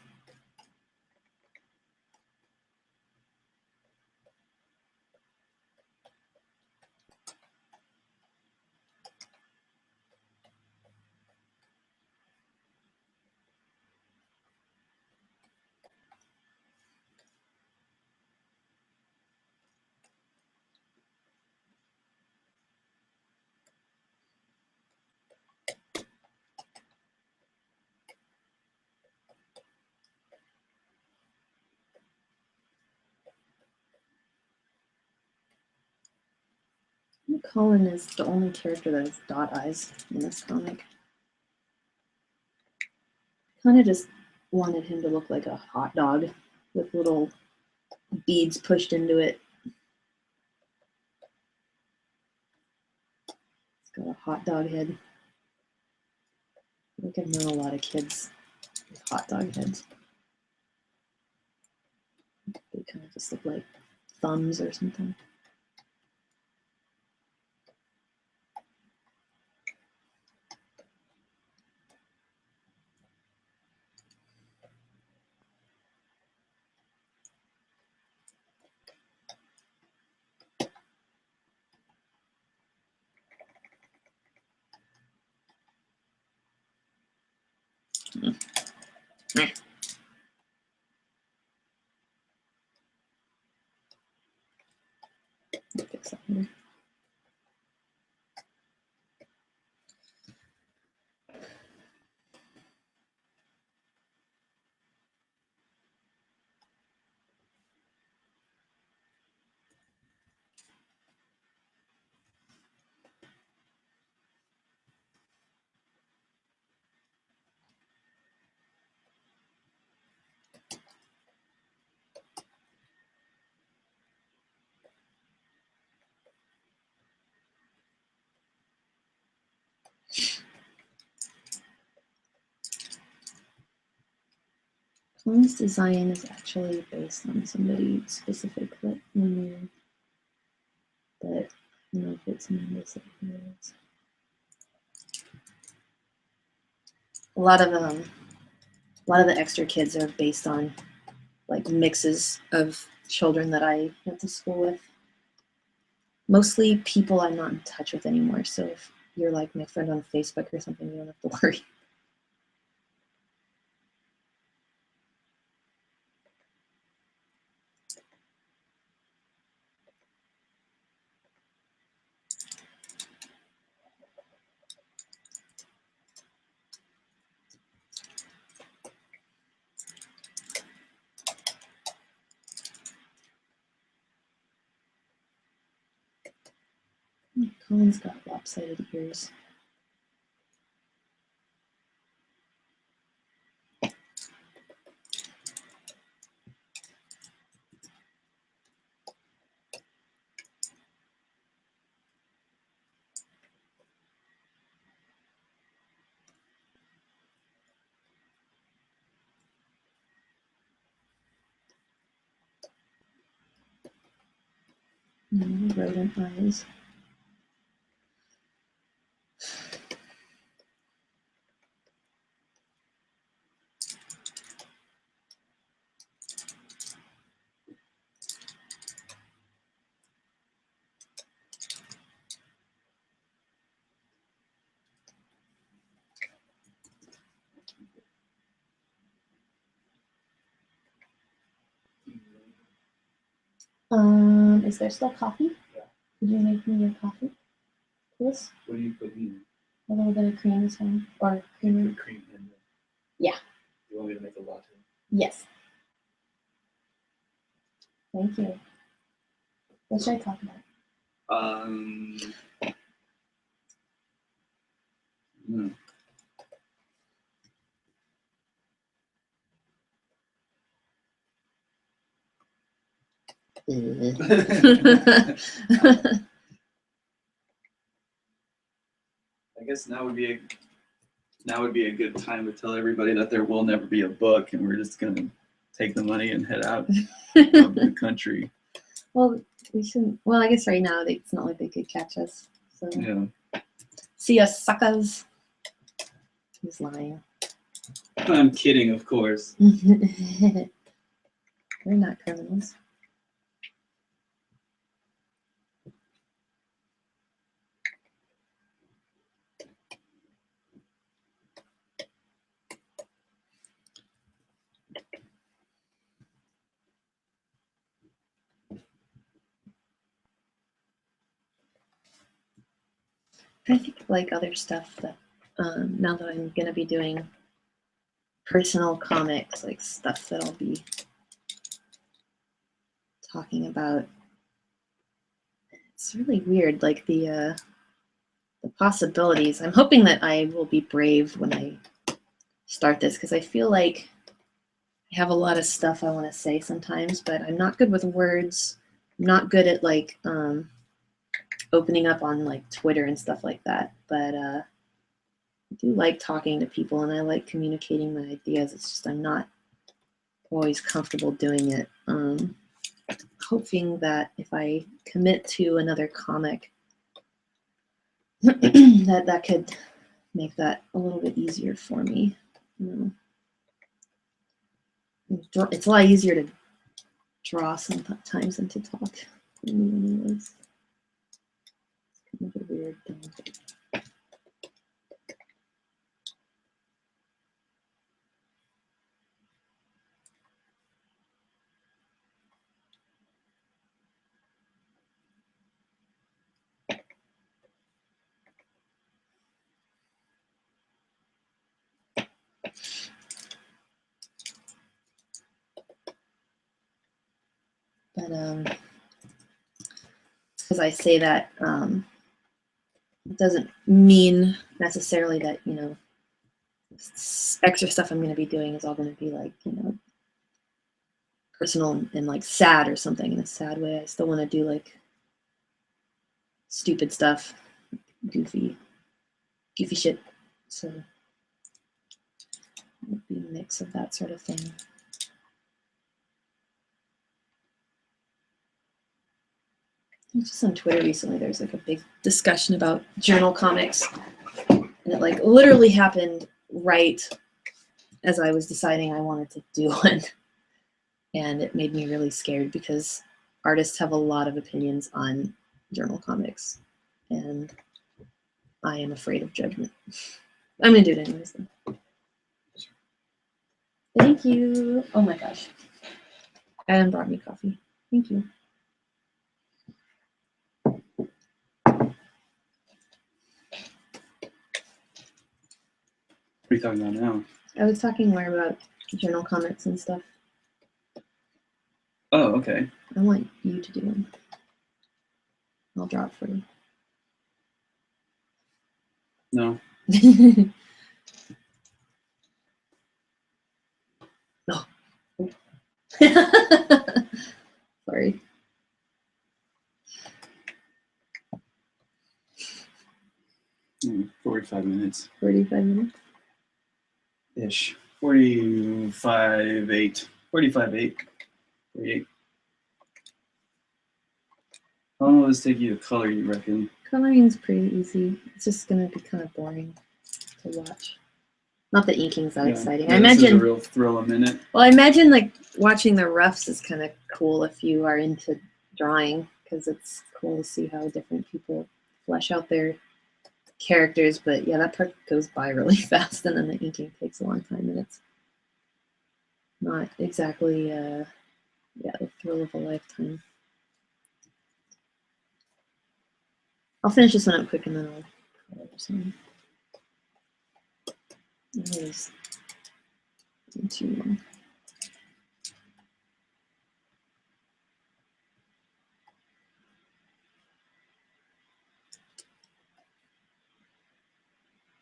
Colin is the only character that has dot eyes in this comic. Kind of just wanted him to look like a hot dog with little beads pushed into it. It's got a hot dog head. I think I've known a lot of kids with hot dog heads. They kind of just look like thumbs or something. Fix that here. Colin's design is actually based on somebody specific that we knew, but I don't know if it's in this. A lot of the extra kids are based on like mixes of children that I went to school with. Mostly people I'm not in touch with anymore. So if you're like my friend on Facebook or something, you don't have to worry. Colin's got lopsided ears. Rodent eyes. Is there still coffee? Yeah. Could you make me a coffee, please? What do you put in? A little bit of cream this one, or cream. Cream in there. Yeah. You want me to make a latte? Yes. Thank you. What should I talk about? I guess now would be a good time to tell everybody that there will never be a book, and we're just gonna take the money and head out of the country. Well, we shouldn't. Well, I guess right now it's not like they could catch us. So Yeah. see us, suckers. He's lying. I'm kidding, of course. We're not criminals. I think like other stuff that now that I'm gonna be doing personal comics, like stuff that I'll be talking about. It's really weird, like the possibilities. I'm hoping that I will be brave when I start this, because I feel like I have a lot of stuff I want to say sometimes, but I'm not good with words. I'm not good at like opening up on like Twitter and stuff like that. But I do like talking to people and I like communicating my ideas. It's just I'm not always comfortable doing it. Hoping that if I commit to another comic, that could make that a little bit easier for me. It's a lot easier to draw sometimes than to talk. It's kind of a weird thing. And because I say that, it doesn't mean necessarily that, you know, extra stuff I'm going to be doing is all going to be like, you know, personal and like sad or something in a sad way. I still want to do like stupid stuff, goofy shit. So it would be a mix of that sort of thing. Just on Twitter recently, there's like a big discussion about journal comics, and it like literally happened right as I was deciding I wanted to do one, and it made me really scared because artists have a lot of opinions on journal comics, and I am afraid of judgment. I'm gonna do it anyways though. Thank you. Oh my gosh, Adam brought me coffee. Thank you. What are you talking about now? I was talking more about journal comics and stuff. Oh, okay. I want you to do one. I'll draw it for you. No. No. Sorry. Mm, 45 minutes. 45 minutes? Ish. 45, 8. 48. How long will this take you to color, you reckon? Coloring's pretty easy. It's just gonna be kind of boring to watch. Not that inking's that exciting. Yeah, I imagine this is a real thrill a minute. Well, I imagine like watching the roughs is kind of cool if you are into drawing, because it's cool to see how different people flesh out their characters. But yeah, that part goes by really fast, and then the inking takes a long time, and it's not exactly the thrill of a lifetime. I'll finish this one up quick, and then I'll color some. It was too long.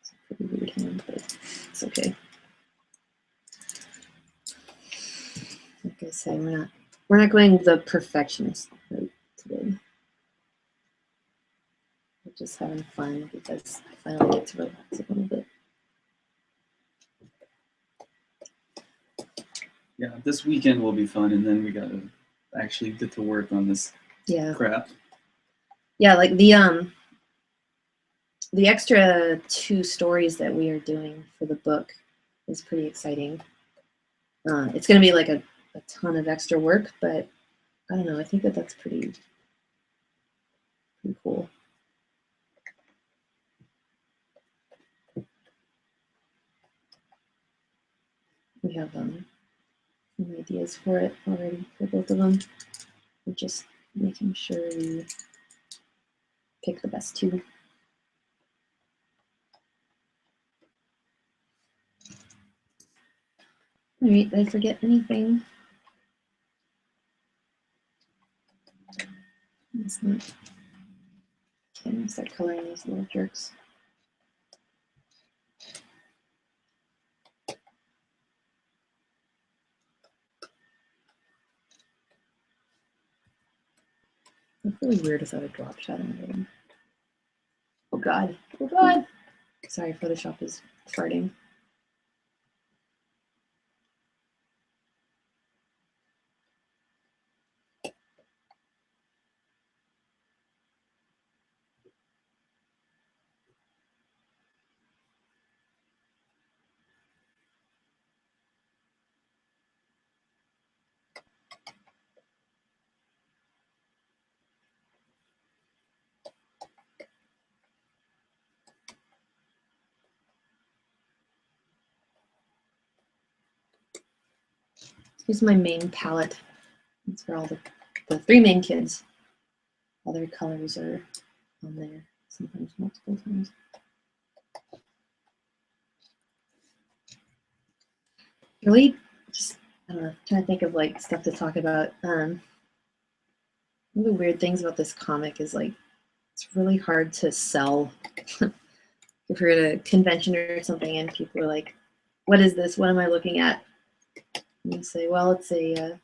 It's a pretty weird hand, but it's okay. Like I said, we're not going the perfectionist route today. We're just having fun because I finally get to relax a little bit. Yeah, this weekend will be fun, and then we gotta actually get to work on this crap. Yeah, like the extra 2 stories that we are doing for the book is pretty exciting. It's going to be like a ton of extra work, but I don't know. I think that's pretty cool. We have some ideas for it already for both of them. We're just making sure we pick the best 2. All right, did I forget anything? It's not. Okay, I'm gonna start coloring these little jerks. It's really weird without a drop shadow in them. Oh god. Oh god. Sorry, Photoshop is farting. Here's my main palette. It's for all the 3 main kids. Other colors are on there, sometimes multiple times. Really, just I don't know, trying to think of like stuff to talk about. One of the weird things about this comic is like it's really hard to sell. If you're at a convention or something and people are like, "What is this? What am I looking at?" And you say, "Well, it's a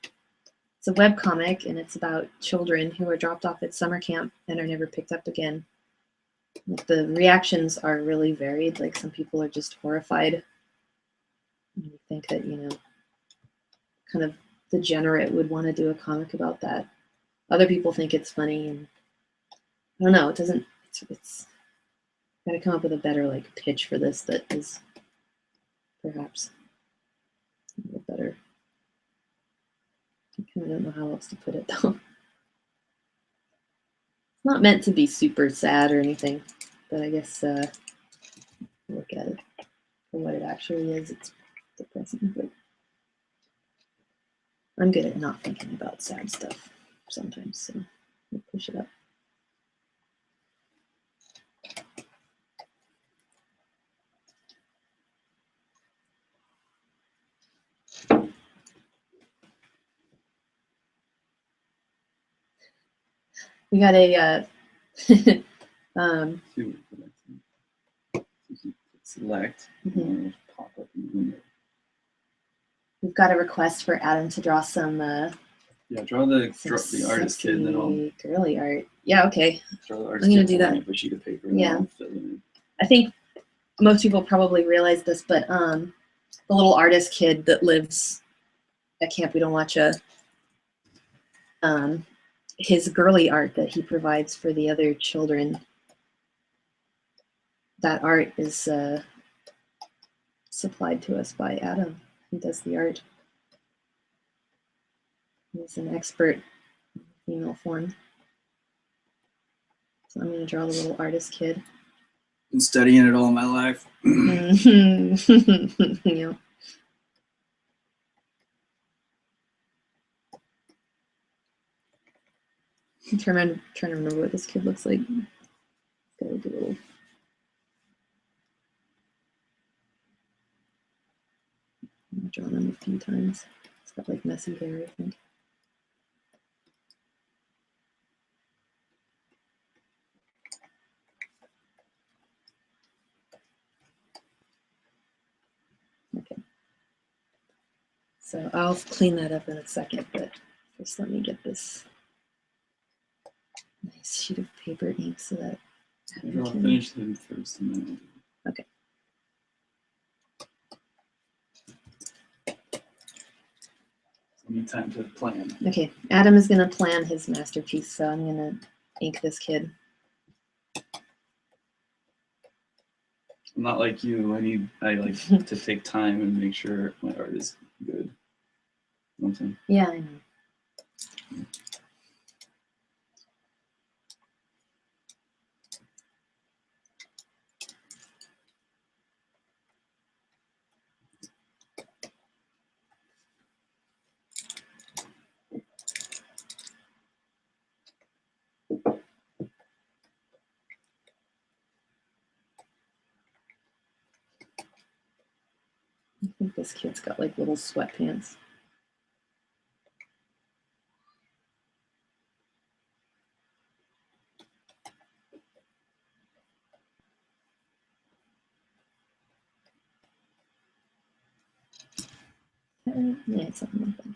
webcomic and it's about children who are dropped off at summer camp and are never picked up again." Like, the reactions are really varied. Like, some people are just horrified. You think that, you know, kind of degenerate would want to do a comic about that. Other people think it's funny, and I don't know. It doesn't. It's got to come up with a better like pitch for this that is perhaps a little better. I kind of don't know how else to put it though. It's not meant to be super sad or anything, but I guess look at it for what it actually is. It's depressing, but I'm good at not thinking about sad stuff sometimes, so I'll push it up. We got a select. Mhm. Pop up in the window. We've got a request for Adam to draw some. Yeah, draw the artist kid, then I'll girly art. Yeah, okay. Draw the artist I'm gonna kid do that. on a sheet of paper. Yeah. I think most people probably realize this, but the little artist kid that lives at Camp Weedonwantcha, his girly art that he provides for the other children, that art is supplied to us by Adam. He does the art. He's an expert in female form. So I'm going to draw the little artist kid. Been studying it all my life. Yeah. I'm trying to remember what this kid looks like. Gotta do a little. I've drawn him a few times. It's got like messy hair, I think. Okay. So I'll clean that up in a second, but first let me get nice sheet of paper ink so that I'll finish them first and then okay. I need time to plan. Okay, Adam is gonna plan his masterpiece, so I'm gonna ink this kid. I'm not like you. I like to take time and make sure my art is good. Okay. Yeah, I know. I think this kid's got like little sweatpants. Yeah, something like that.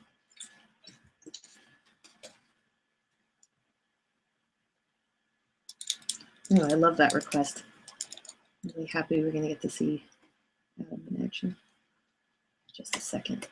Oh, I love that request. I'm really happy we're gonna get to see Adam in action. Just a second.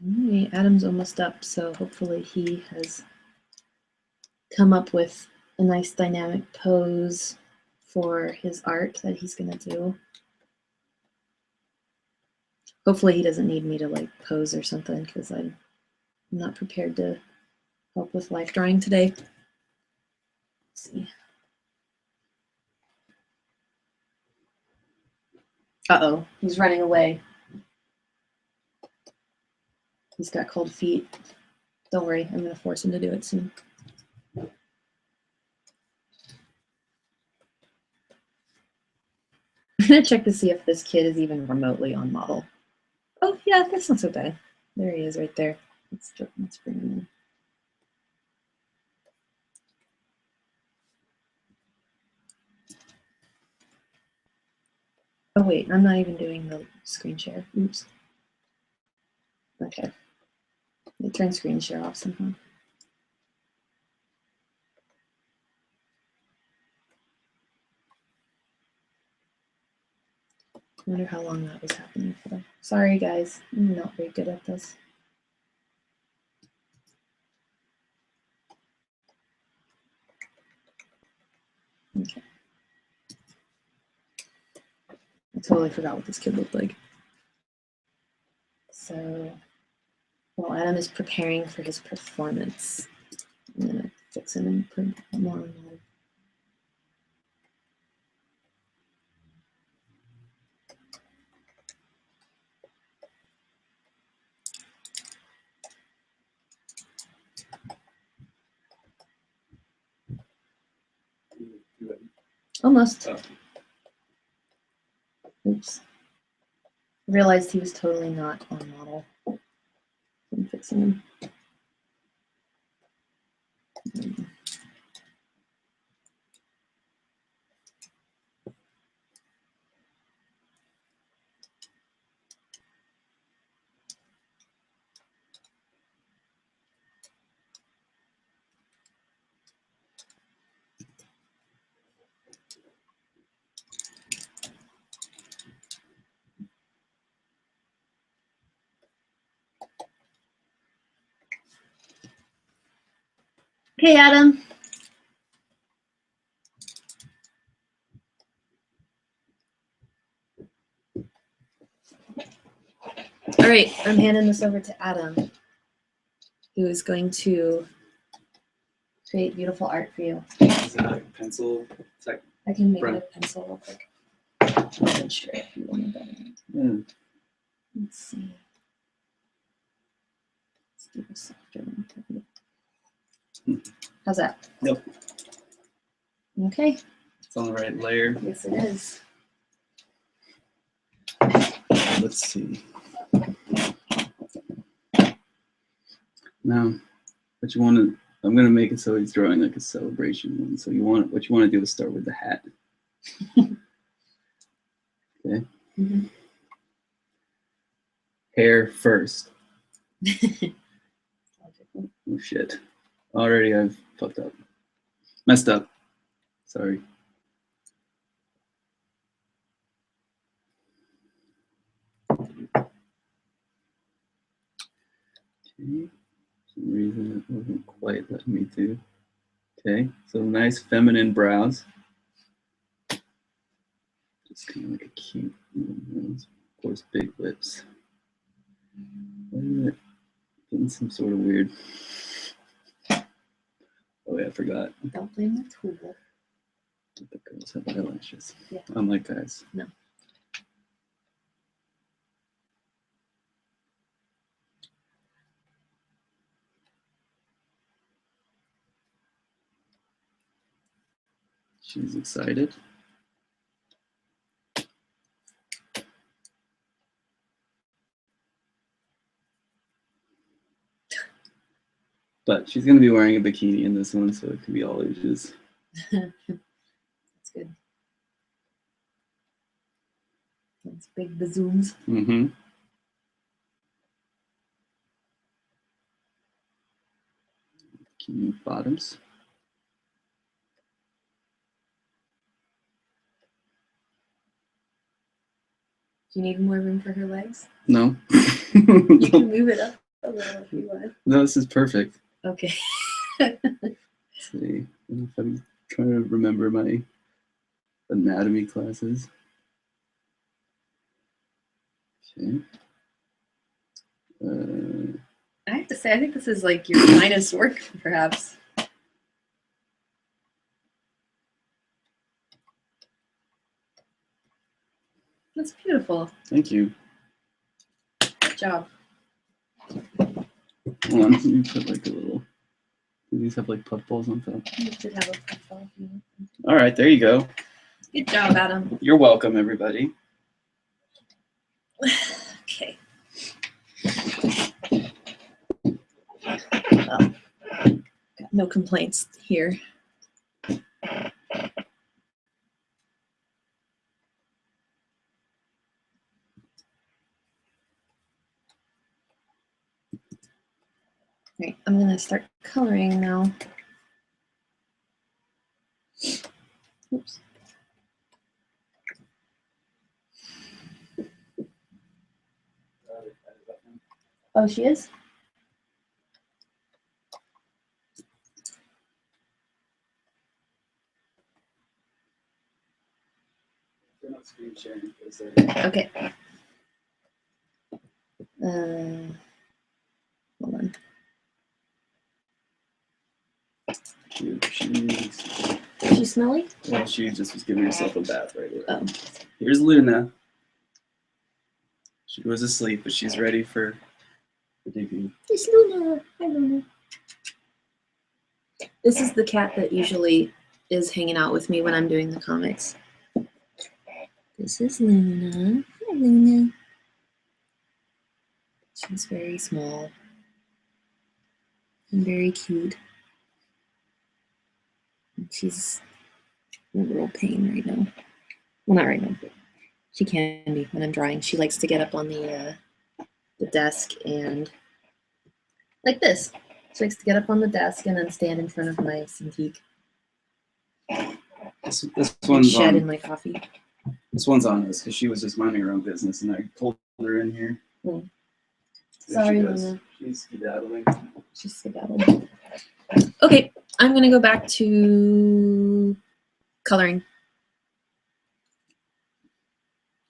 Right, Adam's almost up, so hopefully he has come up with a nice dynamic pose for his art that he's gonna do. Hopefully he doesn't need me to like pose or something because I'm not prepared to help with life drawing today. Let's see. Uh-oh, he's running away. He's got cold feet. Don't worry, I'm gonna force him to do it soon. I'm gonna check to see if this kid is even remotely on model. Oh yeah, that's not so bad. There he is right there. Let's bring him in. Oh wait, I'm not even doing the screen share. Oops. Okay. They turn screen share off somehow. I wonder how long that was happening for. Sorry guys, I'm not very good at this. Okay. I totally forgot what this kid looked like. So, while Adam is preparing for his performance, I'm gonna fix him and put more on there. Almost. Oh. Oops. I realized he was totally not on model. I'm fixing him. Okay, Adam. All right, I'm handing this over to Adam, who is going to create beautiful art for you. Is that a pencil? I can make it a pencil real quick. I'm not sure if you want that. Let's see. Let's do a softer one. How's that? Yep. Okay. It's on the right layer. Yes, it is. Let's see. Now, what you want to, I'm going to make it so he's drawing like a celebration one. So what you want to do is start with the hat. Okay. Mm-hmm. Hair first. Oh shit. Already I've fucked up. Messed up. Sorry. Okay. For some reason it wasn't quite letting me do. Okay, so nice feminine brows. Just kind of like a cute nose. Of course, big lips. Getting some sort of weird. Oh yeah, I forgot. Don't blame the tool. The girls have eyelashes. Yeah. Unlike guys. No. She's excited. But she's going to be wearing a bikini in this one, so it can be all ages. That's good. That's big bazooms. Mm-hmm. Bikini bottoms. Do you need more room for her legs? No. You can move it up a little if you want. No, this is perfect. Okay. Let's see. If I'm trying to remember my anatomy classes. Okay. I have to say, I think this is like your finest work, perhaps. That's beautiful. Thank you. Good job. Hold on, you put like a little. Do these have like puff balls on top? You should have a puff ball. All right, there you go. Good job, Adam. You're welcome, everybody. Okay. Well, got no complaints here. Right, I'm gonna start coloring now. Oops. Oh, she is? Okay. Hold on. Is she smelly? Well, she just was giving herself a bath right away. Oh. Here's Luna. She was asleep, but she's ready for digging. It's Luna. Hi, Luna. This is the cat that usually is hanging out with me when I'm doing the comics. This is Luna. Hi, Luna. She's very small and very cute. She's in real pain right now. Well, not right now, but she can be when I'm drawing. She likes to get up on the desk and like this. She likes to get up on the desk and then stand in front of my Cintiq. This one's shed on. in my coffee. This one's on us because she was just minding her own business, and I pulled her in here. Mm. So Sorry, Luna. Luna. She's skedaddling. She's skedaddled. Okay, I'm gonna go back to coloring.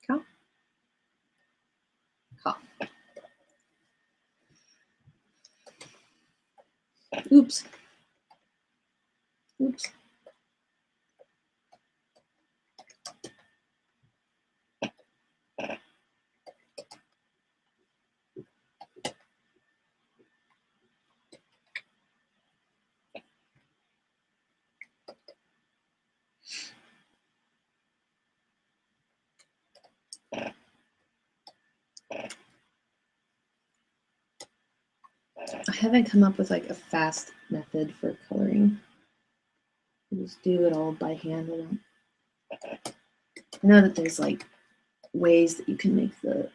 Cow? Cow. Oops. Oops. I haven't come up with like a fast method for coloring. I just do it all by hand. I know that there's like ways that you can make the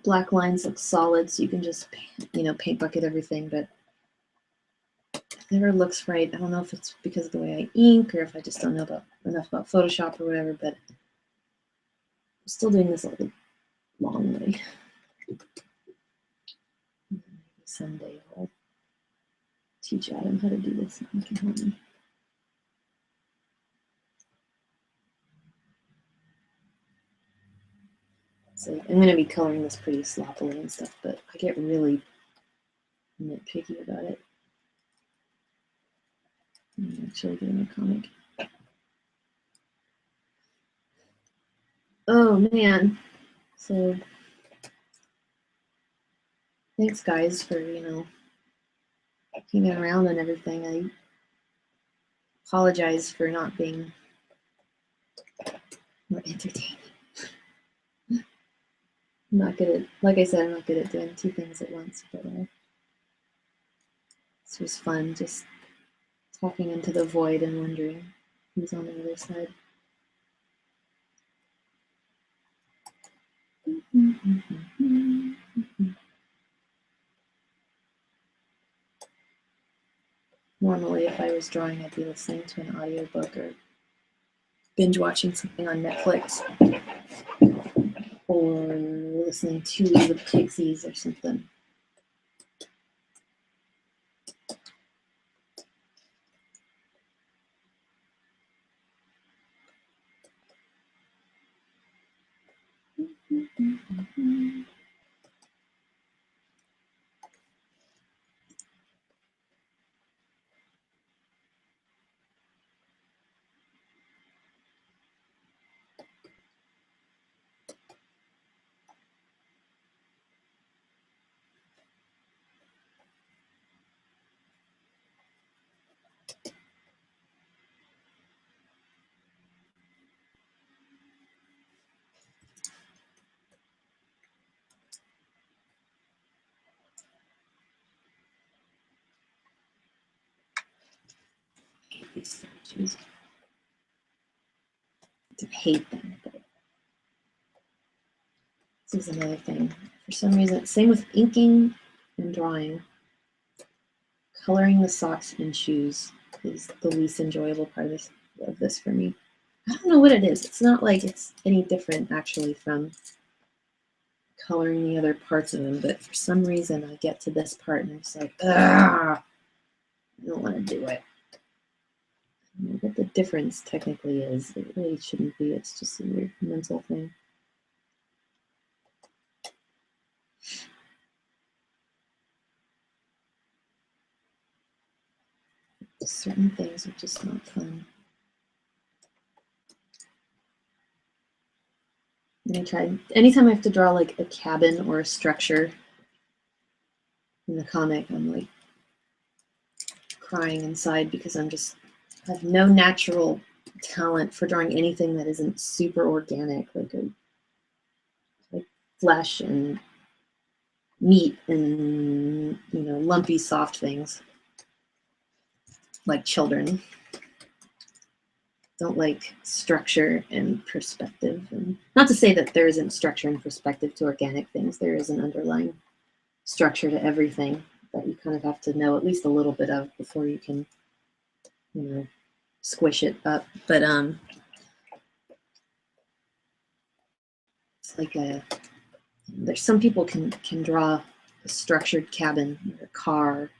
black lines look solid, so you can just paint bucket everything, but it never looks right. I don't know if it's because of the way I ink or if I just don't know enough about Photoshop or whatever, but I'm still doing this like a long way. Someday I'll teach Adam how to do this and he can help me. So I'm going to be coloring this pretty sloppily and stuff, but I get really nitpicky about it. I'm actually getting a comic. Oh man. So thanks guys for, hanging around and everything. I apologize for not being more entertaining. I'm not good at, like I said, I'm not good at doing two things at once, but this was fun, just talking into the void and wondering who's on the other side. Normally, if I was drawing, I'd be listening to an audiobook or binge watching something on Netflix or listening to the Pixies or something. these statues. I hate them. But this is another thing. For some reason, same with inking and drawing. Coloring the socks and shoes is the least enjoyable part of this for me. I don't know what it is. It's not like it's any different actually from coloring the other parts of them, but for some reason I get to this part and I'm just like, ah, I don't want to do it. I don't know what the difference technically is. It really shouldn't be. It's just a weird mental thing. Certain things are just not fun. And I tried, anytime I have to draw like a cabin or a structure in the comic, I'm like crying inside because I have no natural talent for drawing anything that isn't super organic, like flesh and meat and, you know, lumpy, soft things like children. Don't like structure and perspective. And not to say that there isn't structure and perspective to organic things. There is an underlying structure to everything that you kind of have to know at least a little bit of before you can, you know, squish it up. But it's like there's some people can draw a structured cabin or a car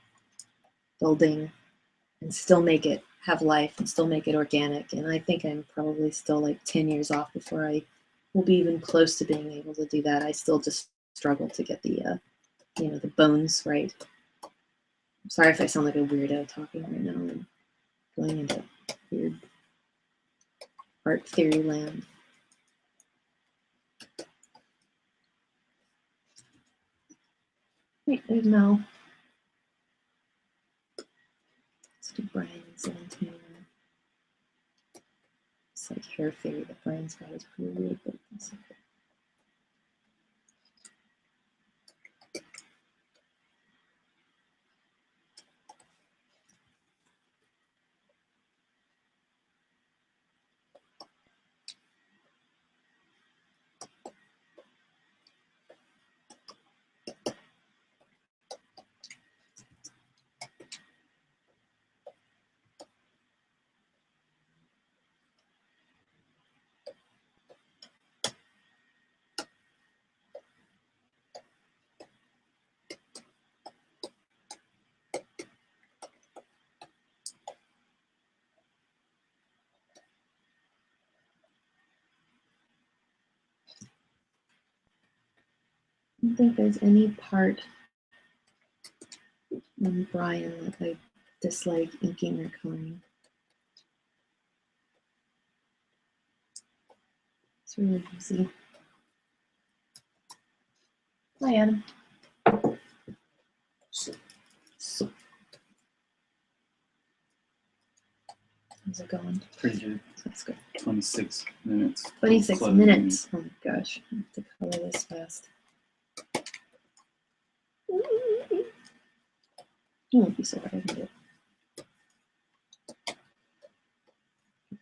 building and still make it have life and still make it organic. And I think I'm probably still like 10 years off before I will be even close to being able to do that. I still just struggle to get the, you know, the bones right. I'm sorry if I sound like a weirdo talking right now. I'm going into weird art theory land. Wait, there's Mel. Let's do Brian and 17. It's like hair theory that Brian's got is pretty weird, but that's okay. I don't think there's any part in Brian that I dislike inking or coloring. It's really easy. Hi, Adam. So. How's it going? Pretty good. That's good. 26 minutes. 26 minutes. Oh my gosh. I have to color this fast. It won't be so hard. I can do it.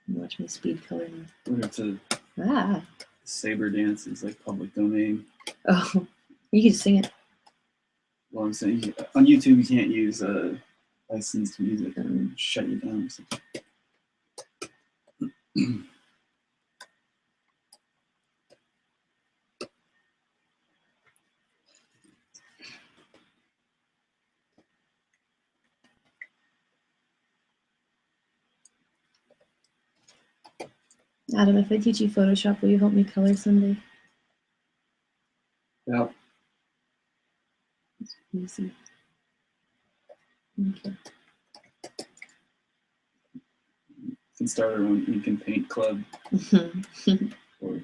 Watch me speed color now. We're to Ah. Saber dance is like public domain. Oh, you can sing it. Well, I'm saying on YouTube you can't use licensed music and shut you down or something. Adam, if I teach you Photoshop, will you help me color someday? Yeah. It's easy. Okay. You can start our own ink and paint club or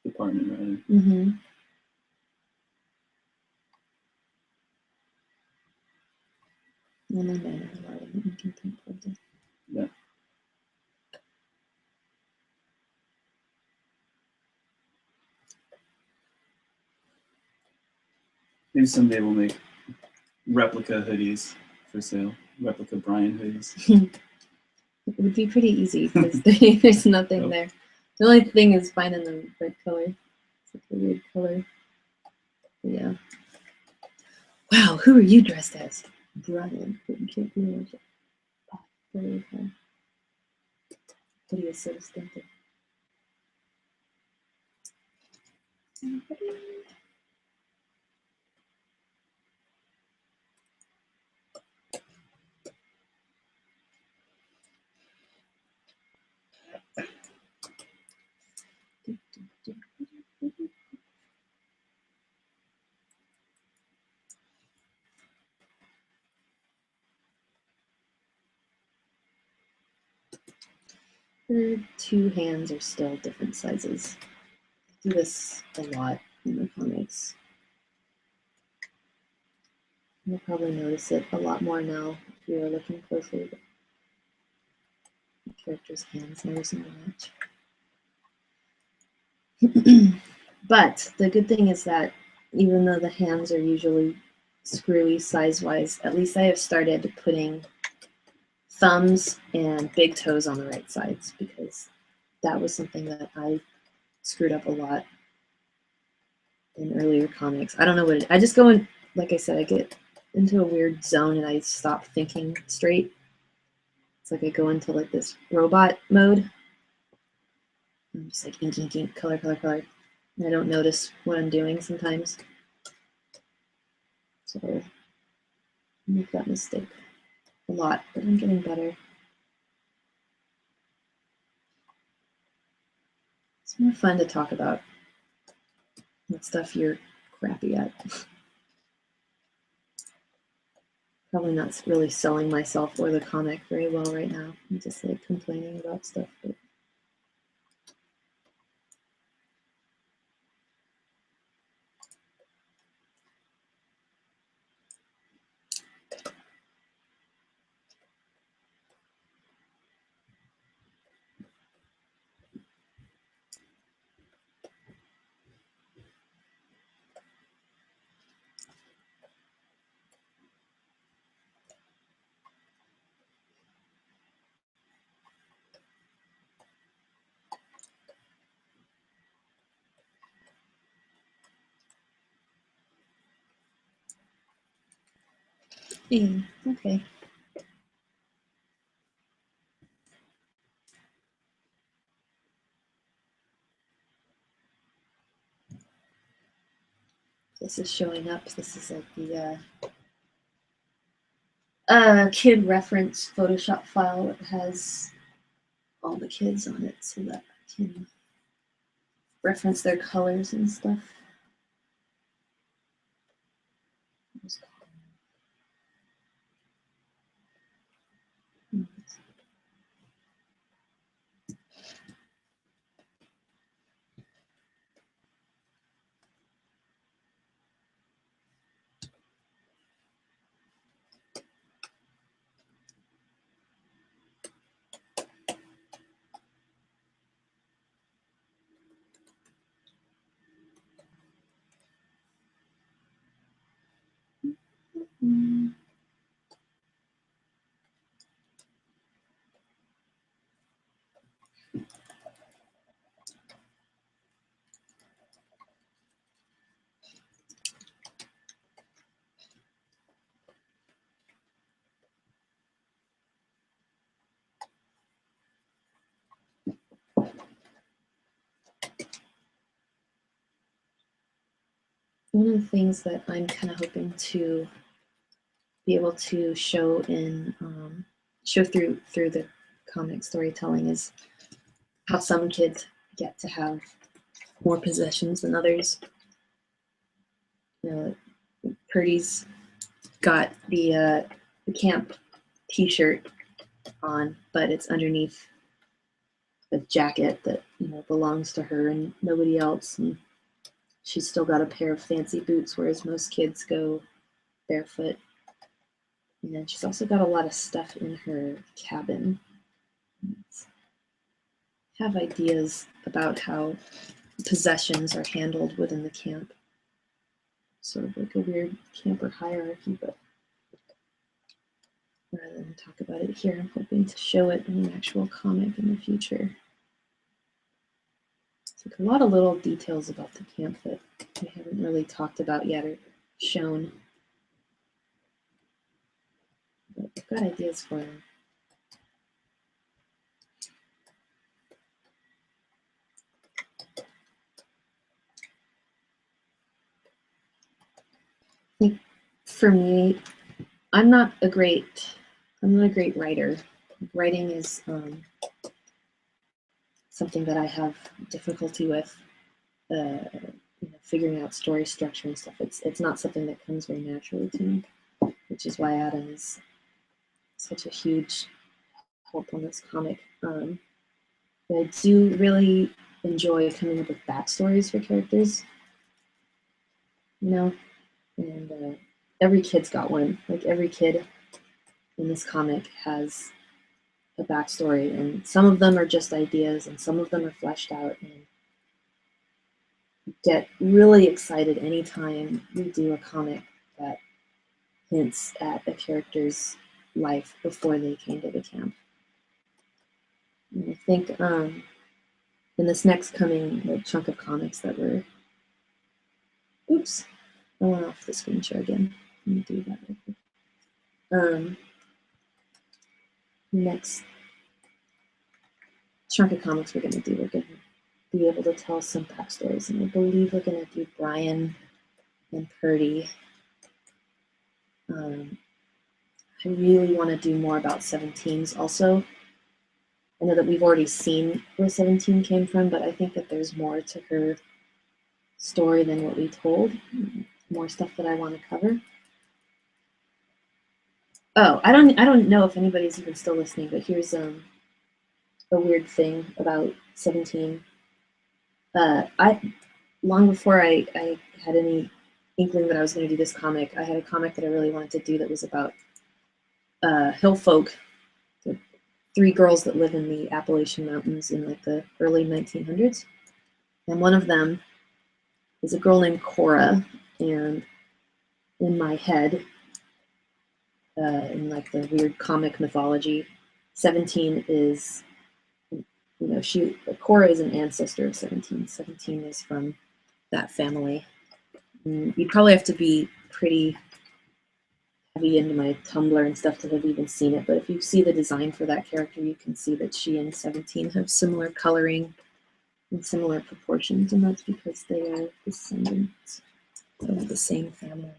department rather. Mm-hmm. Well, my man is a lot of ink and paint club. Yeah. Maybe someday we'll make replica hoodies for sale. Replica Brian hoodies. It would be pretty easy because there's nothing there. The only thing is finding the right color. It's like a weird color. But yeah. Wow, who are you dressed as? Brian. Camp Weedonwantcha. Oh, very fun. What are you so distinctive? Her two hands are still different sizes. I do this a lot in the comics. You'll probably notice it a lot more now if you are looking closely. The character's hands never seem to match. But the good thing is that even though the hands are usually screwy size-wise, at least I have started putting thumbs and big toes on the right sides, because that was something that I screwed up a lot in earlier comics. I don't know what I just go in, like I said, I get into a weird zone and I stop thinking straight. It's like I go into like this robot mode. I'm just like ink, ink, ink, color, color, color. And I don't notice what I'm doing sometimes. So I make that mistake a lot, but I'm getting better. It's more fun to talk about what stuff you're crappy at. Probably not really selling myself or the comic very well right now. I'm just like complaining about stuff. But yeah, okay. This is showing up. This is like the kid reference Photoshop file that has all the kids on it so that I can reference their colors and stuff. One of the things that I'm kind of hoping to be able to show in show through the comic storytelling is how some kids get to have more possessions than others. You know, Purdy's got the camp T-shirt on, but it's underneath a jacket that belongs to her and nobody else, and she's still got a pair of fancy boots, whereas most kids go barefoot. And then she's also got a lot of stuff in her cabin. Have ideas about how possessions are handled within the camp. Sort of like a weird camper hierarchy, but rather than talk about it here. I'm hoping to show it in an actual comic in the future. It's like a lot of little details about the camp that we haven't really talked about yet or shown. But I've got ideas for them. I think for me, I'm not a great writer. Writing is something that I have difficulty with, figuring out story structure and stuff. It's not something that comes very naturally to me, which is why Adam is such a huge help on this comic. But I do really enjoy coming up with backstories for characters, and every kid's got one. Like every kid in this comic has a backstory, and some of them are just ideas, and some of them are fleshed out. And get really excited anytime we do a comic that hints at a character's life before they came to the camp. And I think in this next coming chunk of comics that we're, oops, I went off the screen share again. Let me do that real quick. Next chunk of comics we're going to do, we're going to be able to tell some backstories, and I believe we're going to do Brian and Purdy. I really want to do more about 17s also. I know that we've already seen where 17 came from, but I think that there's more to her story than what we told. More stuff that I want to cover. Oh, I don't know if anybody's even still listening, but here's a weird thing about 17. Long before I had any inkling that I was going to do this comic, I had a comic that I really wanted to do that was about hill folk, the 3 girls that live in the Appalachian Mountains in like the early 1900s. And one of them is a girl named Cora, and in my head, in like the weird comic mythology, 17 is, Cora is an ancestor of 17. 17 is from that family. You'd probably have to be pretty heavy into my Tumblr and stuff to have even seen it, but if you see the design for that character, you can see that she and 17 have similar coloring and similar proportions, and that's because they are descendants of the same family.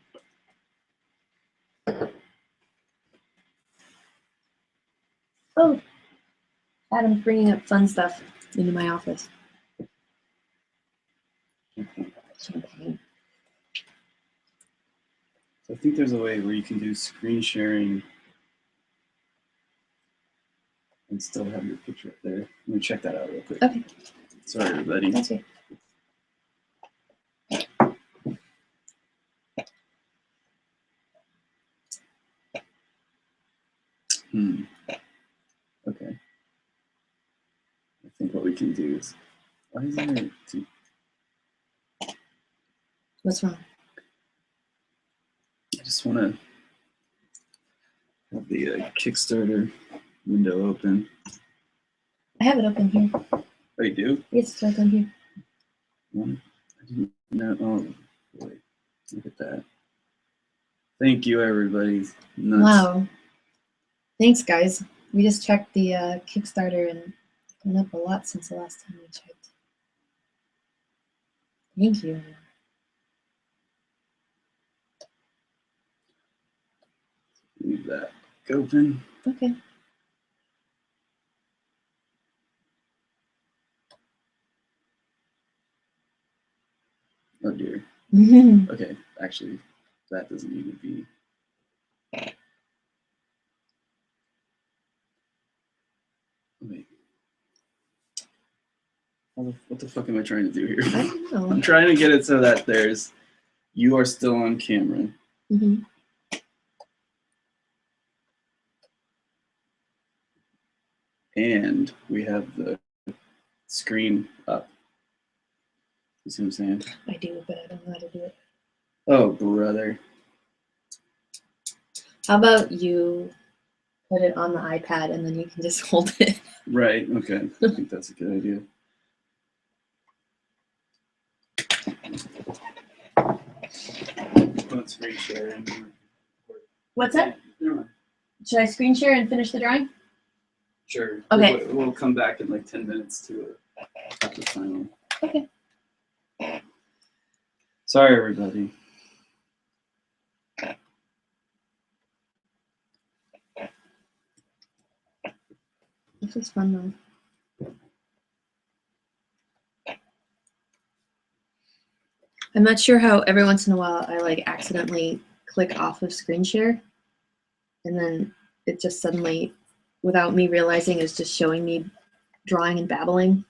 Oh, Adam's bringing up fun stuff into my office. Champagne. So I think there's a way where you can do screen sharing and still have your picture up there. Let me check that out real quick. Okay. Sorry, everybody. That's okay. Okay. I think what we can do is, why is there two? What's wrong? I just want to have the Kickstarter window open. I have it open here. Oh, you do? Yes, it's right down here. I didn't know. Oh, boy. Look at that. Thank you, everybody. Nuts. Wow. Thanks, guys. We just checked the Kickstarter and it went up a lot since the last time we checked. Thank you. Leave that open. Okay. Oh, dear. Okay, actually, that doesn't need to be. Wait. What the fuck am I trying to do here? I don't know. I'm trying to get it so that you are still on camera. Mm-hmm. And we have the screen up. You see what I'm saying? I do, but I don't know how to do it. Oh, brother. How about you put it on the iPad and then you can just hold it. Right, okay. I think that's a good idea. Let's screen share. What's that? Never mind. Should I screen share and finish the drawing? Sure. Okay. We'll come back in like 10 minutes to the final. Okay. Sorry, everybody. This was fun though. I'm not sure how every once in a while I like accidentally click off of screen share and then it just suddenly, without me realizing, is just showing me drawing and babbling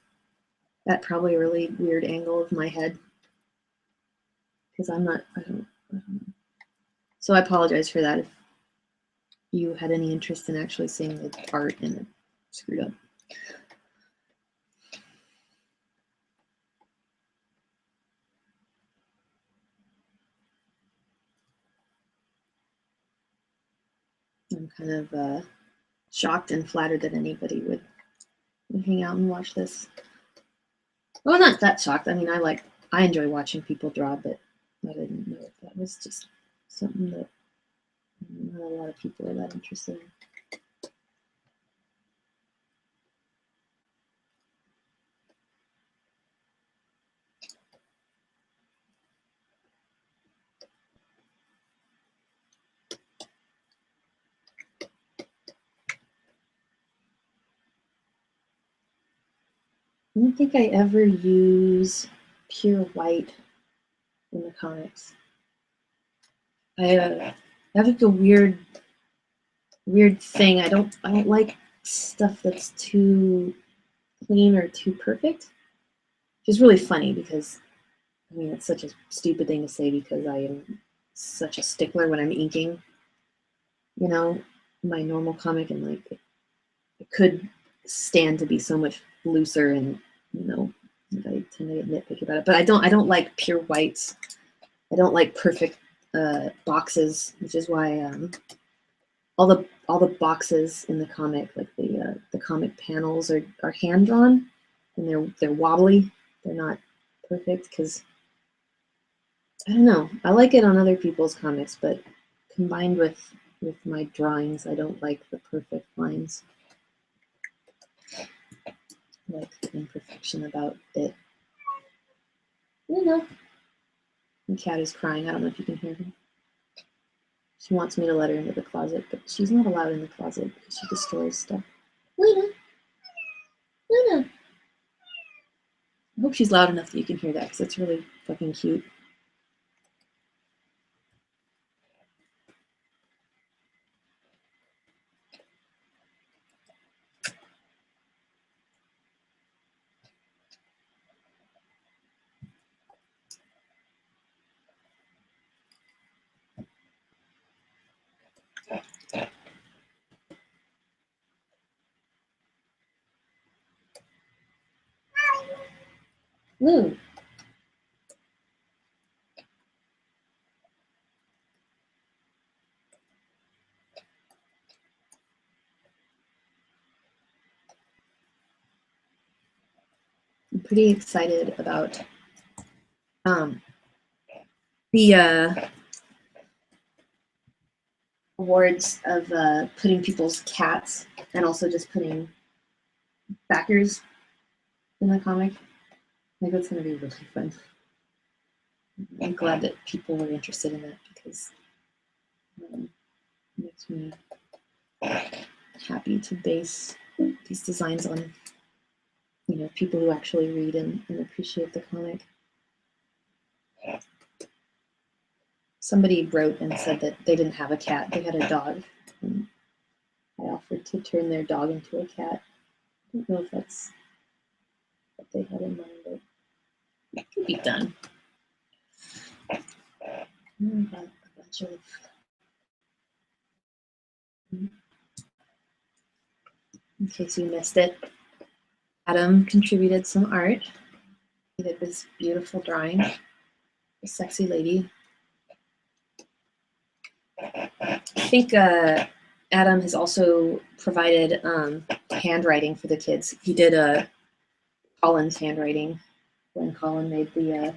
at probably a really weird angle of my head. Because I don't know. So I apologize for that if you had any interest in actually seeing the art and it screwed up. I'm kind of shocked and flattered that anybody would hang out and watch this. Well, not that shocked. I mean, I enjoy watching people draw, but I didn't know if that was just something that not a lot of people are that interested in. I don't think I ever use pure white in the comics. I have like a weird thing. I don't like stuff that's too clean or too perfect. Which is really funny because I mean it's such a stupid thing to say because I am such a stickler when I'm inking. You know, my normal comic and like it could stand to be so much looser and you know I tend to get nitpicky about it. But I don't like pure whites. I don't like perfect boxes, which is why all the boxes in the comic, like the comic panels, are hand drawn, and they're wobbly. They're not perfect because I don't know. I like it on other people's comics, but combined with my drawings, I don't like the perfect lines. I like the imperfection about it. You know. The cat is crying. I don't know if you can hear her. She wants me to let her into the closet, but she's not allowed in the closet because she destroys stuff. Luna! Luna! I hope she's loud enough that you can hear that because it's really fucking cute. Lou! I'm pretty excited about the awards of putting people's cats and also just putting backers in the comic. I think that's going to be really fun. I'm glad that people were interested in that because it makes me happy to base these designs on people who actually read and appreciate the comic. Somebody wrote and said that they didn't have a cat, they had a dog. And I offered to turn their dog into a cat. I don't know if that's what they had in mind, but it could be done. I got a bunch of in case you missed it, Adam contributed some art. He did this beautiful drawing, a sexy lady. I think Adam has also provided handwriting for the kids. He did Colin's handwriting when Colin made the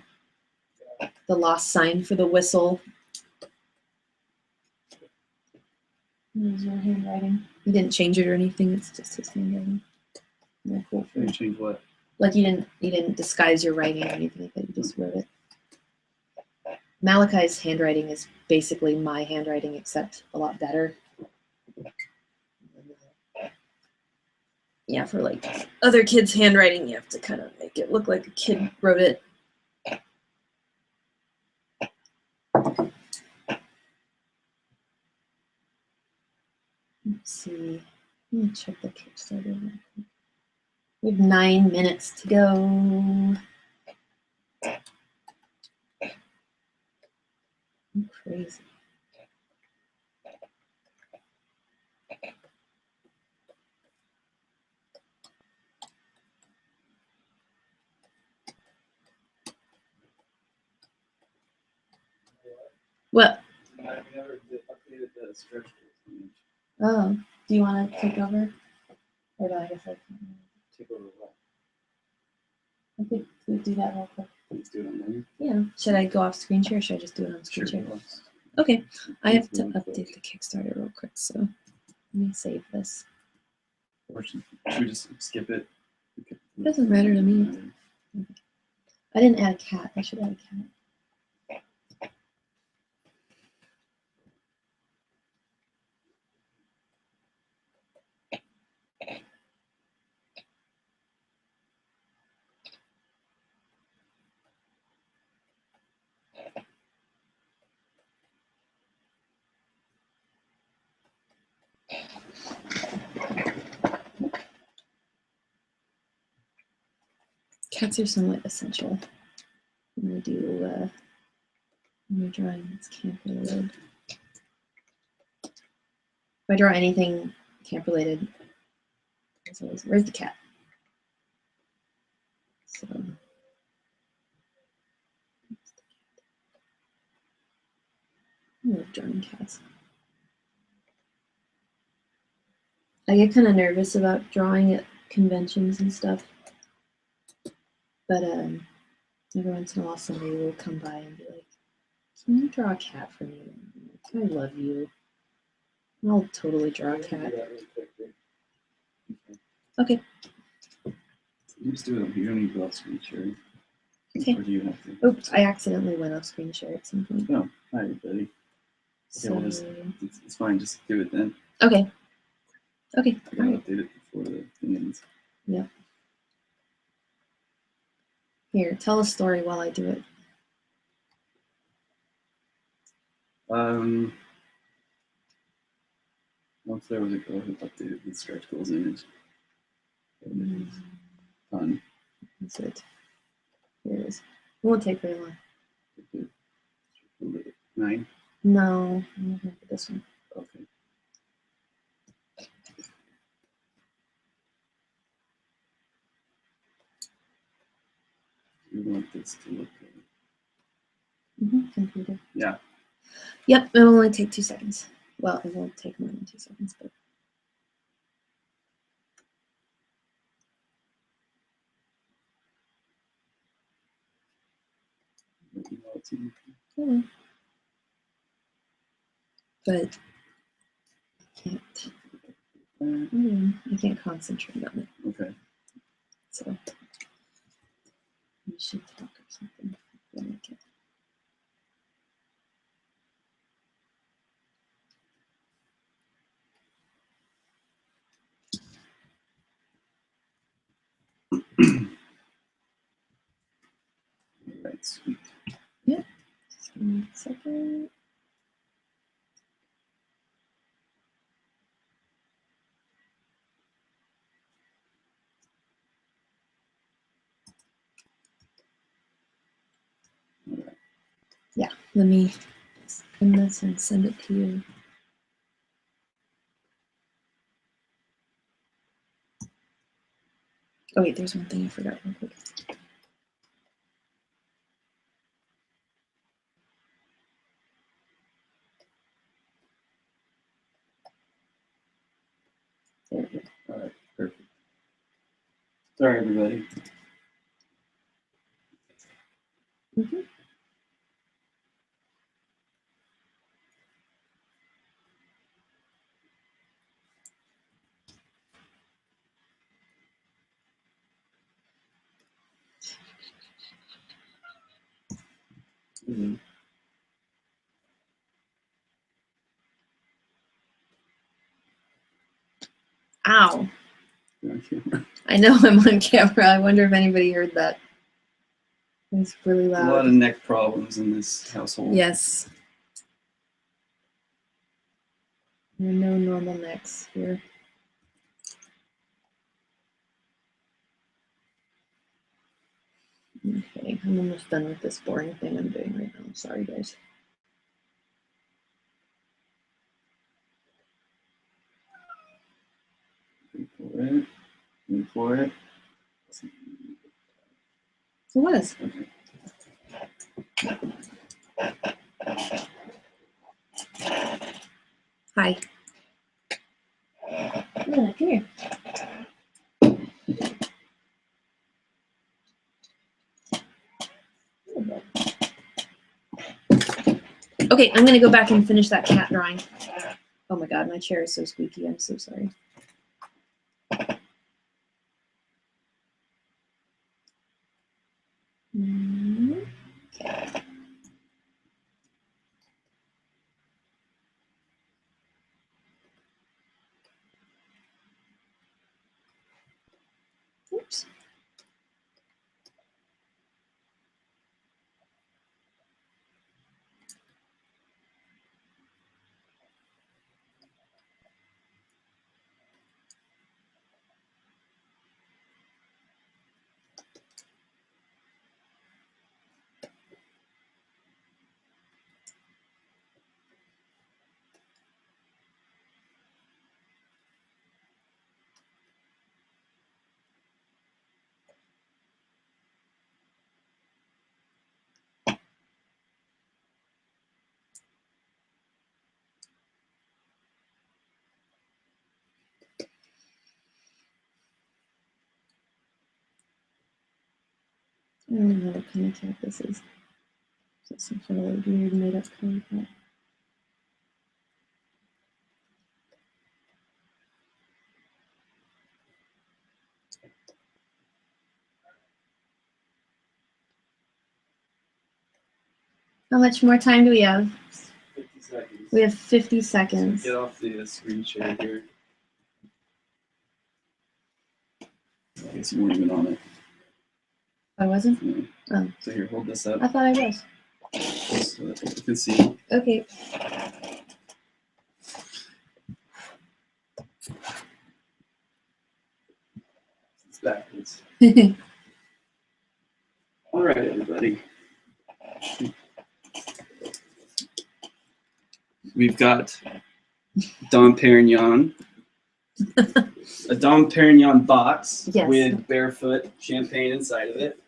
lost sign for the whistle. Here's your handwriting. He didn't change it or anything. It's just his handwriting. Yeah, cool. You change what? Like you didn't disguise your writing or anything like that. You just wrote it. Malachi's handwriting is basically my handwriting, except a lot better. Yeah, for like other kids' handwriting, you have to kind of make it look like a kid wrote it. Let's see. Let me check the Kickstarter. We have 9 minutes to go. I'm crazy. What? I've never updated the stretch goals. Oh, do you want to take over? Or do I guess I can Take over what? I think we do that real quick. Let's do it on there. Yeah. Should I go off screen share or should I just do it on screen share? Okay. I have to update the Kickstarter real quick, so let me save this. Or should we just skip it? It doesn't matter to me. Okay. I didn't add a cat. I should add a cat. Cats are somewhat essential when we do when we're drawing this camp related. If I draw anything camp related, it's always, where's the cat? So I love drawing cats. I get kind of nervous about drawing at conventions and stuff, but every once in a while somebody will come by and be like, "Can you draw a cat for me? I love you." I'll totally draw a cat. Okay. You just do it. You don't need to go off screen share. Okay. Or do you have to? Oops, I accidentally went off screen share at some point. No, hi everybody. So Yeah, it's fine. Just do it then. okay. Okay. I gotta update it before the thing ends. Yep. Here, tell a story while I do it. Once there was a girl who updated the stretch goals image. Fun. That's it. Here it is. It won't take very long. 9? No, I'm not gonna put this one. Okay. You want this to look good. Computer. Yeah. Yep, it'll only take 2 seconds. Well, it won't take more than 2 seconds, but. Yeah. But I can't concentrate on it. Okay. So we should talk or something. Okay. All right, sweet. Yeah. Just give me a second. Yeah, let me send this and send it to you. Oh wait, there's one thing I forgot real quick. All right, perfect. Sorry, everybody. Mm-hmm. Mm-hmm. Ow. You're on camera. I know I'm on camera. I wonder if anybody heard that. It's really loud. A lot of neck problems in this household. Yes. There are no normal necks here. Okay, I'm almost done with this boring thing I'm doing right now. Sorry, guys. For it. Wait for it. It was. Okay. Hi. Yeah, come here. Okay, I'm gonna go back and finish that cat drawing. Oh my god, my chair is so squeaky. I'm so sorry. Okay. Oops. I don't know what kind of cat this is. Is it some sort of weird made up kind of cat? How much more time do we have? 50 seconds. We have 50 seconds. Get off the screen share here. I guess you weren't even on it. I wasn't? Yeah. Oh. So here, hold this up. I thought I was. So that you can see. Okay. It's backwards. All right, everybody. We've got Dom Perignon. A Dom Perignon box with barefoot champagne inside of it.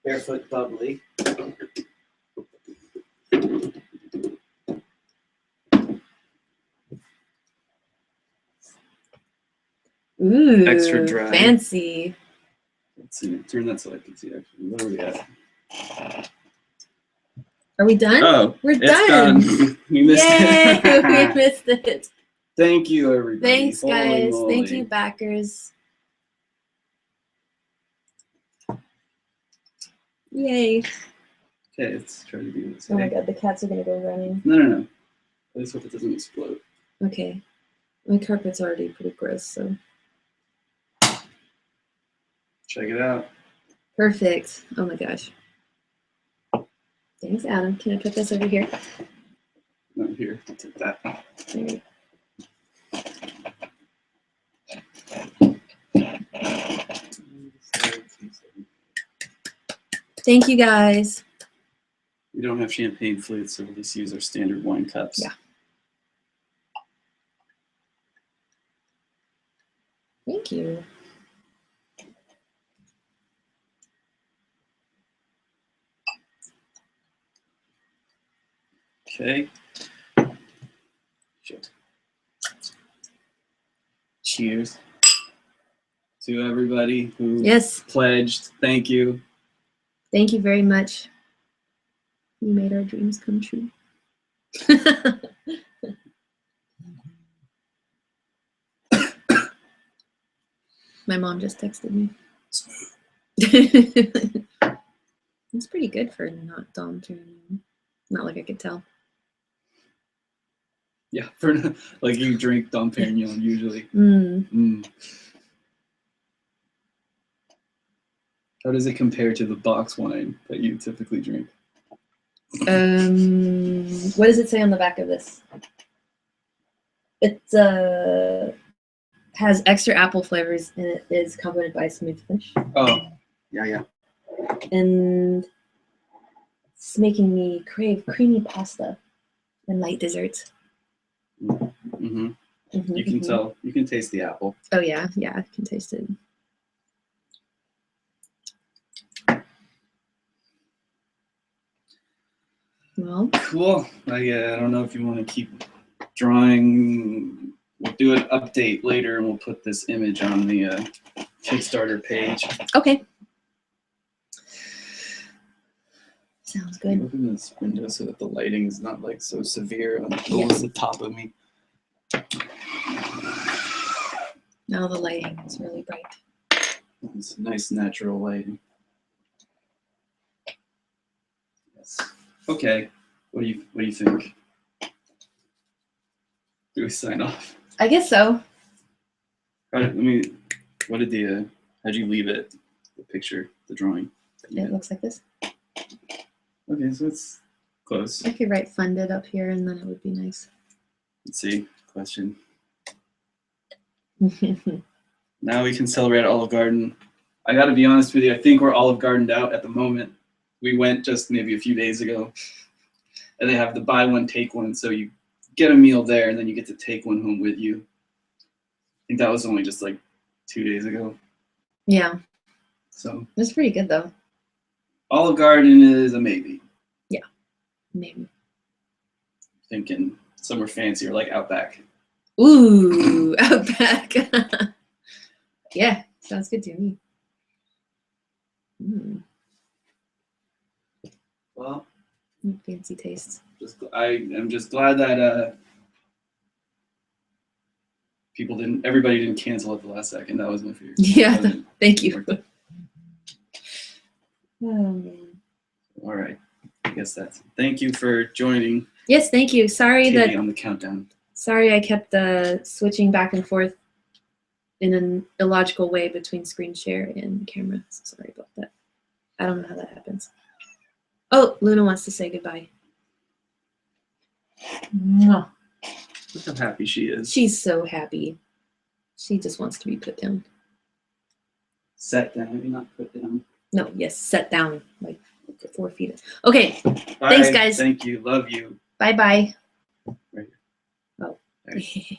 Barefoot bubbly. Ooh, extra dry. Fancy. Let's see. Turn that so I can see actually. Where are we at? Are we done? Oh, we're done. We missed it. it. We missed it. Thank you, everybody. Thanks, Holy guys. moly. Thank you, backers. Yay. Okay, let's try to do this. Oh my god, the cats are gonna go running. No. At least hope it doesn't explode. Okay. My carpet's already pretty gross, so. Check it out. Perfect. Oh my gosh. Thanks, Adam. Can I put this over here? Not here. I'll take that. There you Thank you, guys. We don't have champagne flutes, so we'll just use our standard wine cups. Yeah. Thank you. Okay. Shit. cheers to everybody who yes pledged. Thank you. Thank you very much. You made our dreams come true. My mom just texted me. It's pretty good for not Dom Perignon. Not like I could tell. Yeah, for like you drink Dom Perignon usually. How does it compare to the box wine that you typically drink? What does it say on the back of this? It has extra apple flavors and it is accompanied by smooth finish. Oh, yeah. And it's making me crave creamy pasta and light desserts. You can tell. You can taste the apple. Oh yeah, I can taste it. Well, cool. I don't know if you want to keep drawing. We'll do an update later, and we'll put this image on the Kickstarter page. Okay. Sounds good. Open this window so that the lighting is not like so severe on over the top of me. Now the lighting is really bright. It's nice natural lighting. Yes. Okay. What do you think? Do we sign off? I guess so. How'd you leave it? The picture, the drawing. It looks like this. Okay, so it's close. I could write funded up here and then it would be nice. Let's see. Question. Now we can celebrate Olive Garden. I got to be honest with you. I think we're Olive Gardened out at the moment. We went just maybe a few days ago. And they have the buy one, take one. So you get a meal there and then you get to take one home with you. I think that was only just like 2 days ago. Yeah. So it's pretty good though. Olive Garden is a maybe. Yeah, maybe. Thinking somewhere fancier like Outback. Ooh, Outback. Yeah, sounds good to me. Well, fancy tastes. I'm just glad that everybody didn't cancel at the last second. That was my fear. Yeah, thank you. Oh, man. All right. I guess that's it. Thank you for joining. Yes, thank you. Sorry that on the countdown. Sorry I kept switching back and forth in an illogical way between screen share and camera. So sorry about that. I don't know how that happens. Oh, Luna wants to say goodbye. Look how happy she is. She's so happy. She just wants to be put down. Set down, maybe not put down. No, yes, set down, like 4 feet. Okay, bye. Thanks, guys. Thank you. Love you. Bye-bye. Right here. Oh. Right.